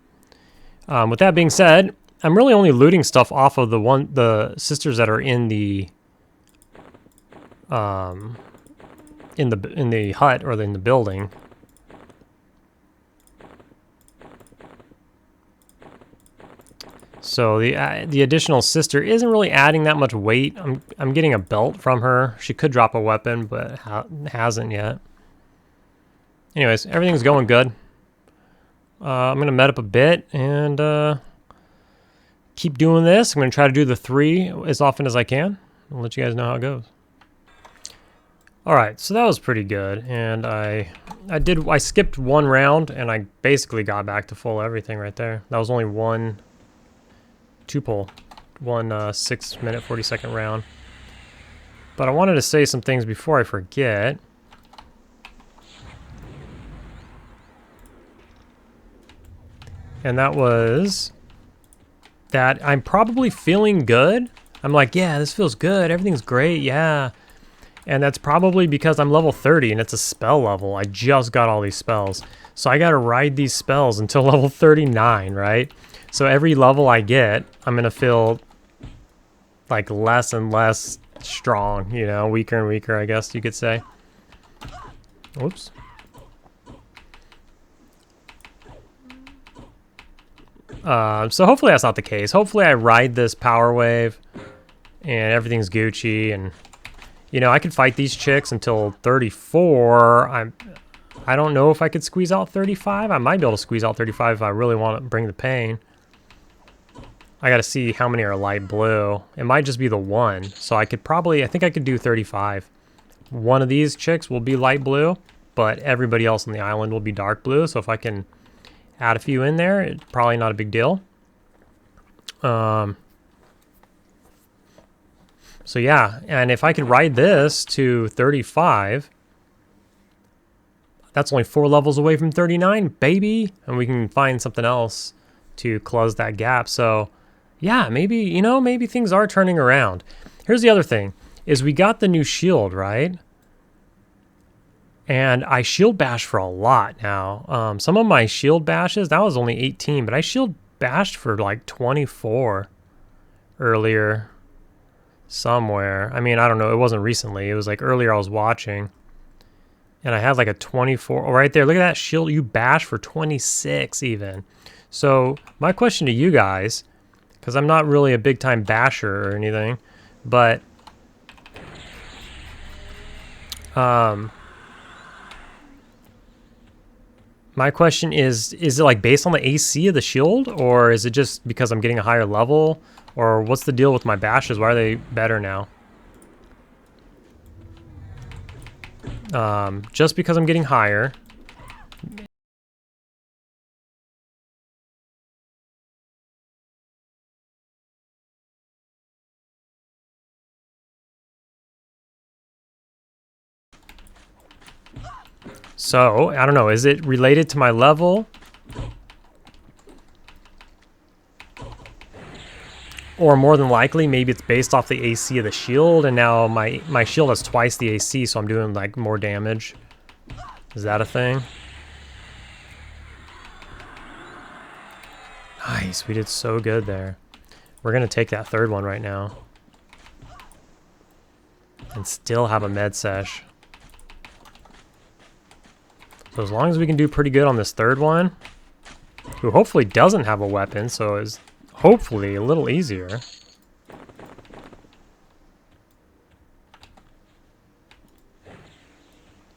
With that being said, I'm really only looting stuff off of the sisters that are in the hut or in the building. So the additional sister isn't really adding that much weight. I'm getting a belt from her. She could drop a weapon, but hasn't yet. Anyways, everything's going good. I'm gonna med up a bit and keep doing this. I'm gonna try to do the 3 as often as I can. I'll let you guys know how it goes. All right, so that was pretty good, and I skipped 1 round, and I basically got back to full everything right there. That was only one 2-pull, 6 minute 40-second round. But I wanted to say some things before I forget. And that was that I'm probably feeling good. I'm like, yeah, this feels good. Everything's great, yeah. And that's probably because I'm level 30 and it's a spell level. I just got all these spells. So I got to ride these spells until level 39, right? So every level I get, I'm going to feel like less and less strong, you know, weaker and weaker, I guess you could say. Oops. So hopefully that's not the case. Hopefully I ride this power wave and everything's Gucci, and you know, I could fight these chicks until 34. I don't know if I could squeeze out 35. I might be able to squeeze out 35 if I really want to bring the pain. I got to see how many are light blue. It might just be the 1. So I think I could do 35. one of these chicks will be light blue, but everybody else on the island will be dark blue. So if I can add a few in there, it's probably not a big deal. So yeah, and if I could ride this to 35, that's only 4 levels away from 39, baby. And we can find something else to close that gap. So yeah, maybe, you know, maybe things are turning around. Here's the other thing, is we got the new shield, right? And I shield bash for a lot now. Some of my shield bashes, that was only 18, but I shield bashed for like 24 earlier somewhere. I mean, I don't know. It wasn't recently. It was like earlier I was watching. And I had like a 24. Oh, right there. Look at that shield. You bash for 26 even. So my question to you guys, because I'm not really a big time basher or anything, but my question is it like based on the AC of the shield, or is it just because I'm getting a higher level, or what's the deal with my bashes? Why are they better now? Just because I'm getting higher. So, I don't know, is it related to my level? Or more than likely, maybe it's based off the AC of the shield, and now my shield has twice the AC, so I'm doing like more damage. Is that a thing? Nice, we did so good there. We're gonna take that third one right now. And still have a med sesh. So as long as we can do pretty good on this third one, who hopefully doesn't have a weapon, so is hopefully a little easier.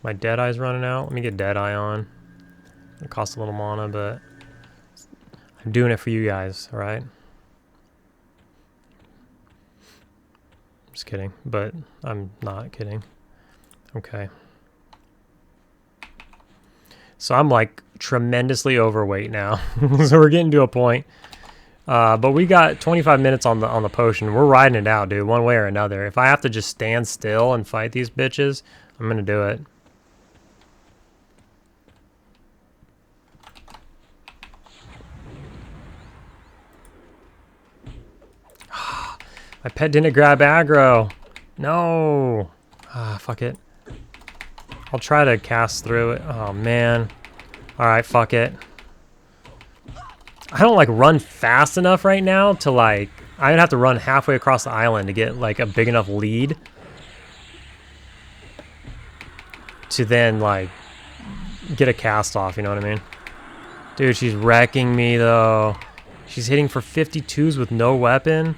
My Deadeye's running out. Let me get Deadeye on. It costs a little mana, but I'm doing it for you guys, alright? Just kidding, but I'm not kidding. Okay. So I'm like tremendously overweight now. So we're getting to a point. But we got 25 minutes on the potion. We're riding it out, dude, one way or another. If I have to just stand still and fight these bitches, I'm gonna do it. My pet didn't grab aggro. No. Fuck it. I'll try to cast through it. Oh, man. Alright, fuck it. I don't, like, run fast enough right now to, like... I'd have to run halfway across the island to get, like, a big enough lead. To then, like, get a cast off, you know what I mean? Dude, she's wrecking me, though. She's hitting for 52s with no weapon.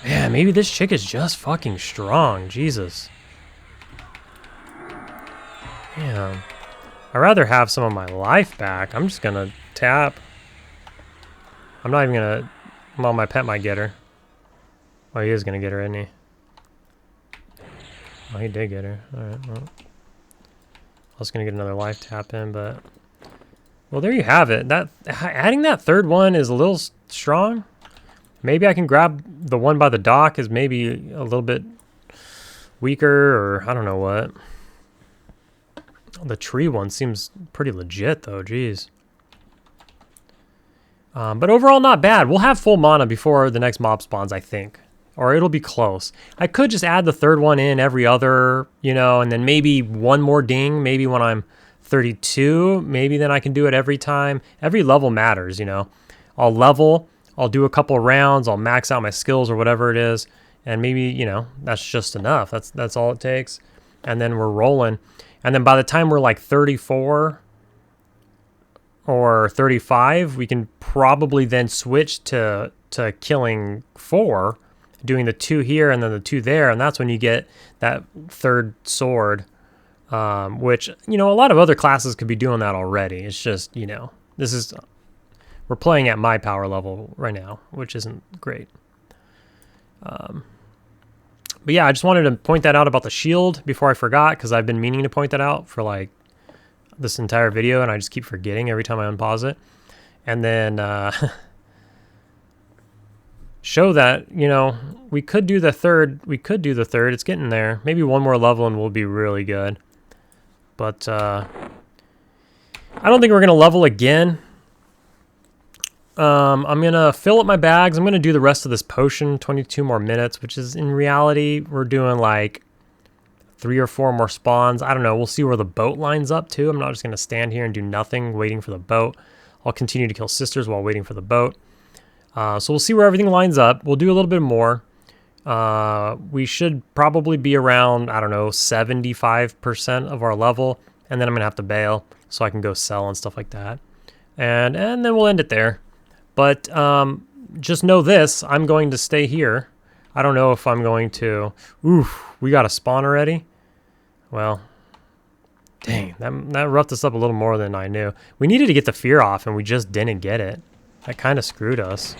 Man, maybe this chick is just fucking strong. Jesus. Damn. I'd rather have some of my life back. I'm just gonna tap. I'm not even gonna... Well, my pet might get her. Oh, he is gonna get her, isn't he? Oh, he did get her. Alright, well. I was gonna get another life tap in, but... Well, there you have it. That adding that third one is a little strong. Maybe I can grab the one by the dock is maybe a little bit weaker, or I don't know what. The tree one seems pretty legit, though. Jeez. But overall, not bad. We'll have full mana before the next mob spawns, I think. Or it'll be close. I could just add the third one in every other, you know, and then maybe one more ding. Maybe when I'm 32, maybe then I can do it every time. Every level matters, you know. I'll level. I'll do a couple rounds. I'll max out my skills or whatever it is. And maybe, you know, that's just enough. That's all it takes. And then we're rolling. And then by the time we're like 34 or 35, we can probably then switch to killing 4, doing the 2 here and then the 2 there. And that's when you get that third sword, which, you know, a lot of other classes could be doing that already. It's just, you know, we're playing at my power level right now, which isn't great. But yeah, I just wanted to point that out about the shield before I forgot, because I've been meaning to point that out for like this entire video, and I just keep forgetting every time I unpause it. And then show that, you know, we could do the third. It's getting there. Maybe one more level and we'll be really good. But I don't think we're going to level again. I'm going to fill up my bags. I'm going to do the rest of this potion, 22 more minutes, which is in reality, we're doing like 3 or 4 more spawns. I don't know. We'll see where the boat lines up to. I'm not just going to stand here and do nothing waiting for the boat. I'll continue to kill sisters while waiting for the boat. So we'll see where everything lines up. We'll do a little bit more. We should probably be around, I don't know, 75% of our level. And then I'm going to have to bail so I can go sell and stuff like that. And then we'll end it there. But just know this, I'm going to stay here. I don't know if I'm going to... Oof, we got a spawn already? Well, dang, that roughed us up a little more than I knew. We needed to get the fear off, and we just didn't get it. That kind of screwed us.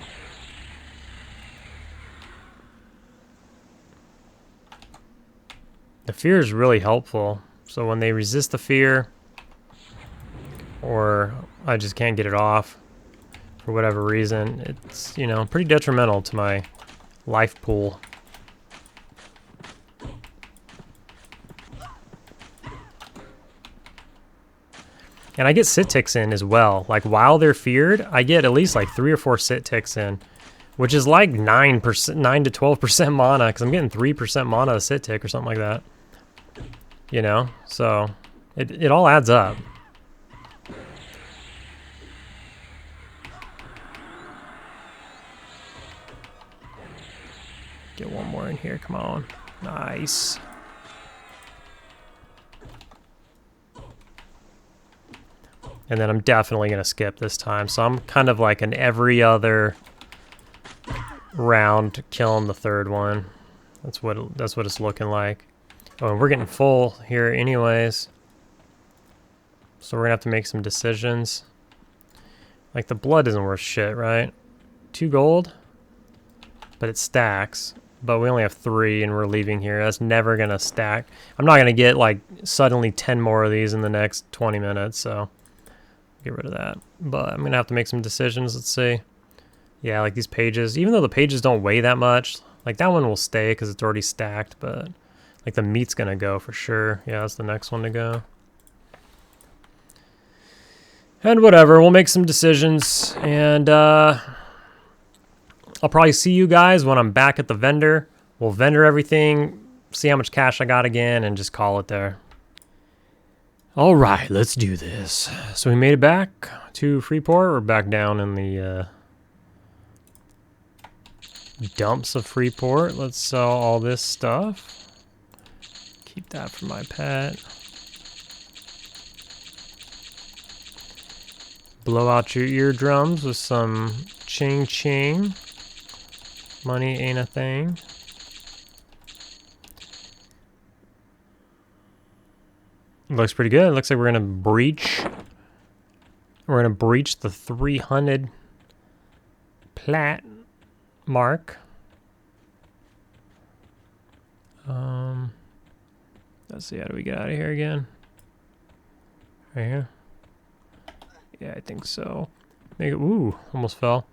The fear is really helpful. So when they resist the fear, or I just can't get it off for whatever reason, it's, you know, pretty detrimental to my life pool. And I get sit ticks in as well. Like while they're feared, I get at least like 3 or 4 sit ticks in, which is like 9 to 12% mana, because I'm getting 3% mana a sit tick or something like that. You know, so it all adds up. Get one more in here, come on. Nice. And then I'm definitely going to skip this time. So I'm kind of like an every other round killing the third one. That's what it's looking like. Oh, and we're getting full here anyways. So we're going to have to make some decisions. Like the blood isn't worth shit, right? 2 gold, but it stacks. But we only have 3 and we're leaving here. That's never going to stack. I'm not going to get like suddenly 10 more of these in the next 20 minutes, so get rid of that. But I'm going to have to make some decisions. Let's see. Yeah, like these pages, even though the pages don't weigh that much, like that one will stay because it's already stacked, but like the meat's going to go for sure. Yeah, that's the next one to go. And whatever, we'll make some decisions, and I'll probably see you guys when I'm back at the vendor. We'll vendor everything, see how much cash I got again, and just call it there. All right, let's do this. So we made it back to Freeport. We're back down in the dumps of Freeport. Let's sell all this stuff. Keep that for my pet. Blow out your eardrums with some ching ching. Money ain't a thing. Looks pretty good. Looks like we're gonna breach. We're gonna breach the 300 plat mark. Let's see, how do we get out of here again? Right here. Yeah, I think so. Make it, ooh, almost fell.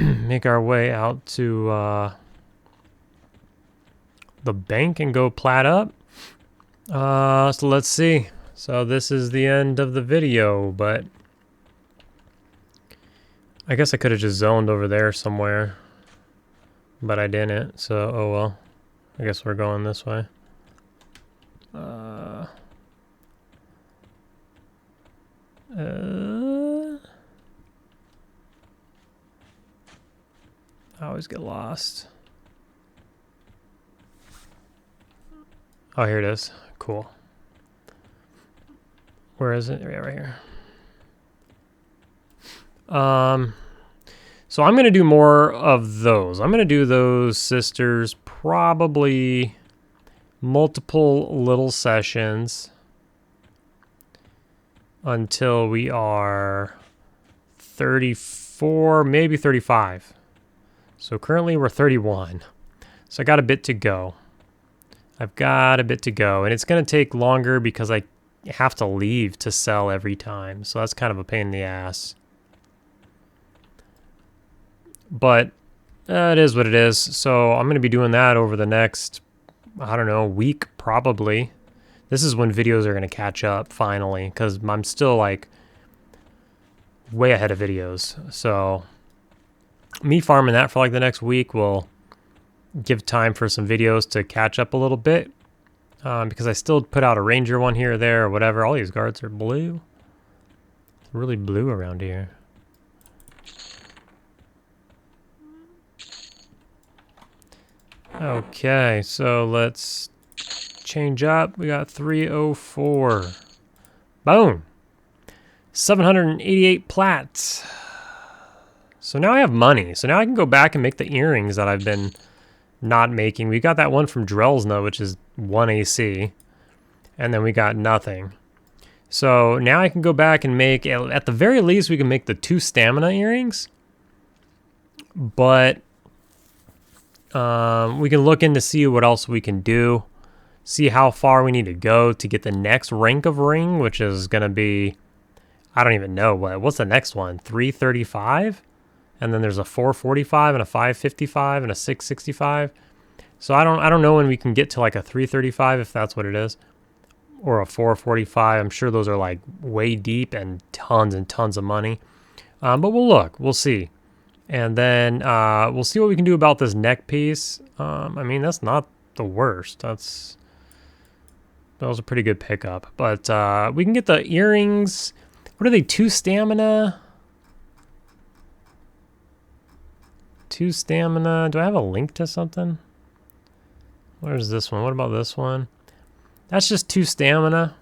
Make our way out to the bank and go plat up. So let's see. So this is the end of the video, but I guess I could have just zoned over there somewhere, but I didn't. So, oh well. I guess we're going this way. I always get lost. Oh, here it is. Cool. Where is it? Yeah, right here. So I'm going to do more of those. I'm going to do those sisters, probably multiple little sessions until we are 34, maybe 35. So currently we're 31. So I got a bit to go. I've got a bit to go, and it's going to take longer because I have to leave to sell every time. So that's kind of a pain in the ass. But it is what it is. So I'm going to be doing that over the next, I don't know, week probably. This is when videos are going to catch up finally, because I'm still like way ahead of videos. So me farming that for like the next week will give time for some videos to catch up a little bit, because I still put out a ranger one here or there or whatever. All these guards are blue. It's really blue around here. Okay, so let's change up. We got 304. Boom. 788 plats. So now I have money. So now I can go back and make the earrings that I've been not making. We got that one from Drelsna, which is 1 AC. And then we got nothing. So now I can go back and make, at the very least, we can make the 2 stamina earrings. But we can look in to see what else we can do. See how far we need to go to get the next rank of ring, which is going to be, I don't even know. What's the next one? 335? And then there's a 445 and a 555 and a 665. So I don't know when we can get to like a 335, if that's what it is, or a 445. I'm sure those are like way deep and tons of money. But we'll look. We'll see. And then we'll see what we can do about this neck piece. I mean, that's not the worst. That was a pretty good pickup. But we can get the earrings. What are they? 2 stamina? 2 stamina. Do I have a link to something? Where's this one? What about this one? That's just 2 stamina.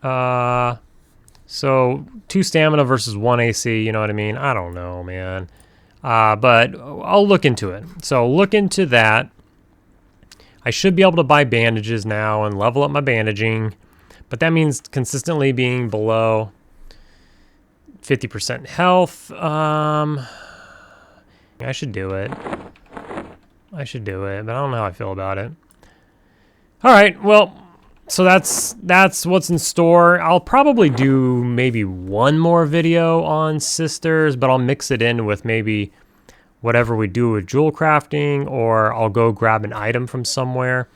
So 2 stamina versus 1 AC, you know what I mean? I don't know, man. But I'll look into it. So look into that. I should be able to buy bandages now and level up my bandaging. But that means consistently being below 50% health. I should do it. But I don't know how I feel about it. All right, well, so that's what's in store. I'll probably do maybe one more video on sisters, but I'll mix it in with maybe whatever we do with jewel crafting, or I'll go grab an item from somewhere,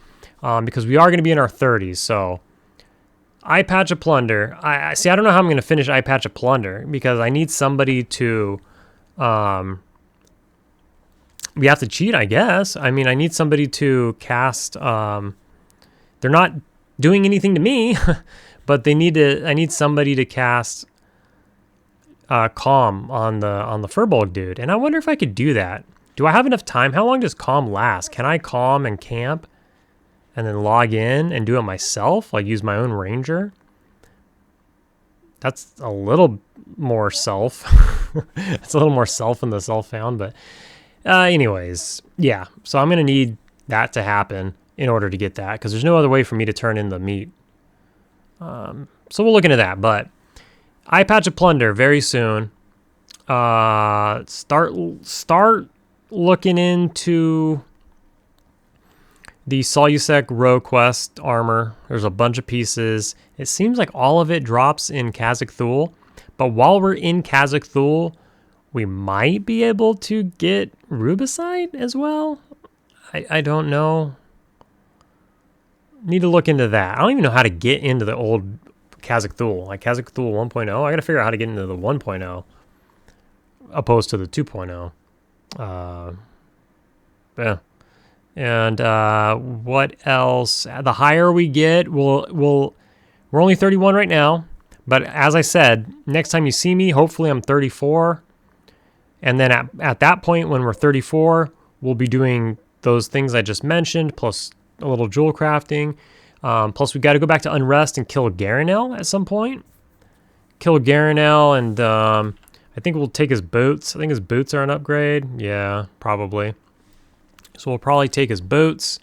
because we are going to be in our 30s. So Eye Patch of Plunder. I don't know how I'm going to finish Eye Patch of Plunder, because I need somebody to... we have to cheat, I guess. I mean, I need somebody to cast... they're not doing anything to me, but I need somebody to cast Calm on the Furbolg dude. And I wonder if I could do that. Do I have enough time? How long does Calm last? Can I Calm and camp and then log in and do it myself? Like use my own ranger? That's a little more self. It's a little more self in the self-found, but anyways, yeah. So I'm going to need that to happen in order to get that, because there's no other way for me to turn in the meat. So we'll look into that, but Eye Patch of Plunder very soon. Start looking into the Solusek Row Quest armor. There's a bunch of pieces. It seems like all of it drops in Kazakh Thule, but while we're in Kazakh Thule, we might be able to get Rubicite as well. I don't know. Need to look into that. I don't even know how to get into the old Kazakh Thule. Like Kazakh Thule 1.0. I got to figure out how to get into the 1.0 opposed to the 2.0. Yeah. And what else? The higher we get, we're only 31 right now. But as I said, next time you see me, hopefully I'm 34. And then at that point, when we're 34, we'll be doing those things I just mentioned, plus a little jewel crafting. Plus, we got to go back to Unrest and kill Garanel at some point. Kill Garanel, and I think we'll take his boots. I think his boots are an upgrade. Yeah, probably. So we'll probably take his boots.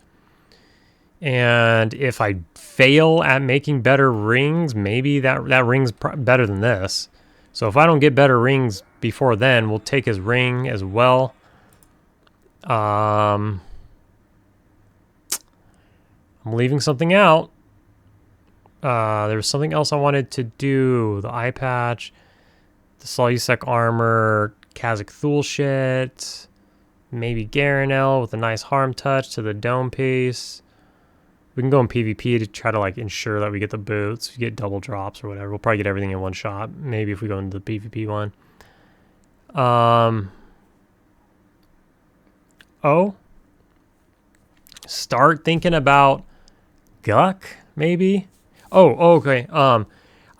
And if I fail at making better rings, maybe that ring's better than this. So if I don't get better rings before then, we'll take his ring as well. I'm leaving something out. There was something else I wanted to do. The eye patch, the Solusec armor, Kazakh Thule shit, maybe Garanel with a nice harm touch to the dome piece. We can go in PvP to try to like ensure that we get the boots, get double drops or whatever. We'll probably get everything in one shot. Maybe if we go into the PvP one. Oh. Start thinking about Guck, maybe? Oh, okay. I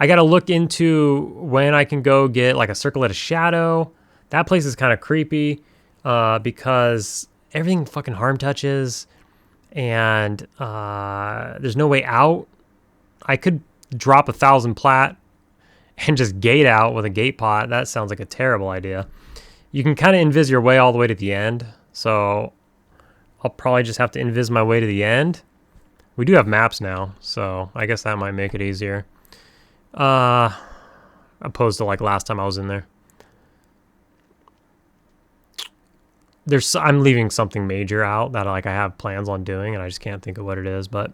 gotta look into when I can go get like a Circlet of Shadow. That place is kind of creepy because everything fucking harm touches. And there's no way out. I could drop 1,000 plat and just gate out with a gate pot. That sounds like a terrible idea. You can kind of invis your way all the way to the end. So I'll probably just have to invis my way to the end. We do have maps now, so I guess that might make it easier. Opposed to like last time I was in there. I'm leaving something major out that like I have plans on doing, and I just can't think of what it is. But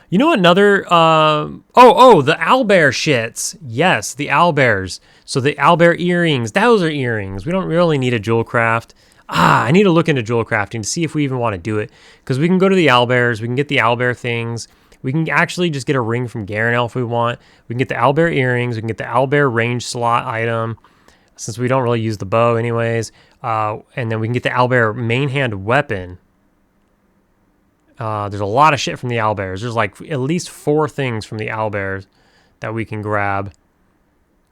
you know another the owlbear shits. Yes, the owlbears. So the owlbear earrings. Those are earrings. We don't really need a jewel craft. I need to look into jewel crafting to see if we even want to do it, because we can go to the owlbears. We can get the owlbear things. We can actually just get a ring from Garanel if we want. We can get the owlbear earrings. We can get the owlbear range slot item, since we don't really use the bow anyways. And then we can get the owlbear main hand weapon. There's a lot of shit from the owlbears. There's like at least 4 things from the owlbears that we can grab.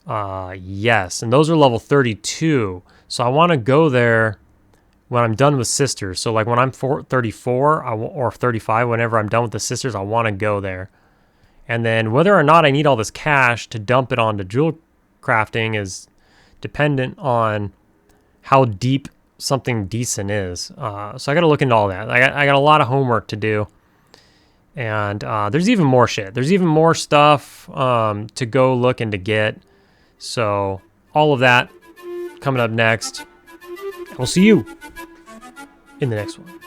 Yes, and those are level 32. So I want to go there when I'm done with sisters. So like when I'm 34 or 35, whenever I'm done with the sisters, I want to go there. And then whether or not I need all this cash to dump it onto jewel crafting is dependent on how deep something decent is. So I got to look into all that. I got a lot of homework to do. And there's even more shit. There's even more stuff to go look and to get. So all of that coming up next. We'll see you in the next one.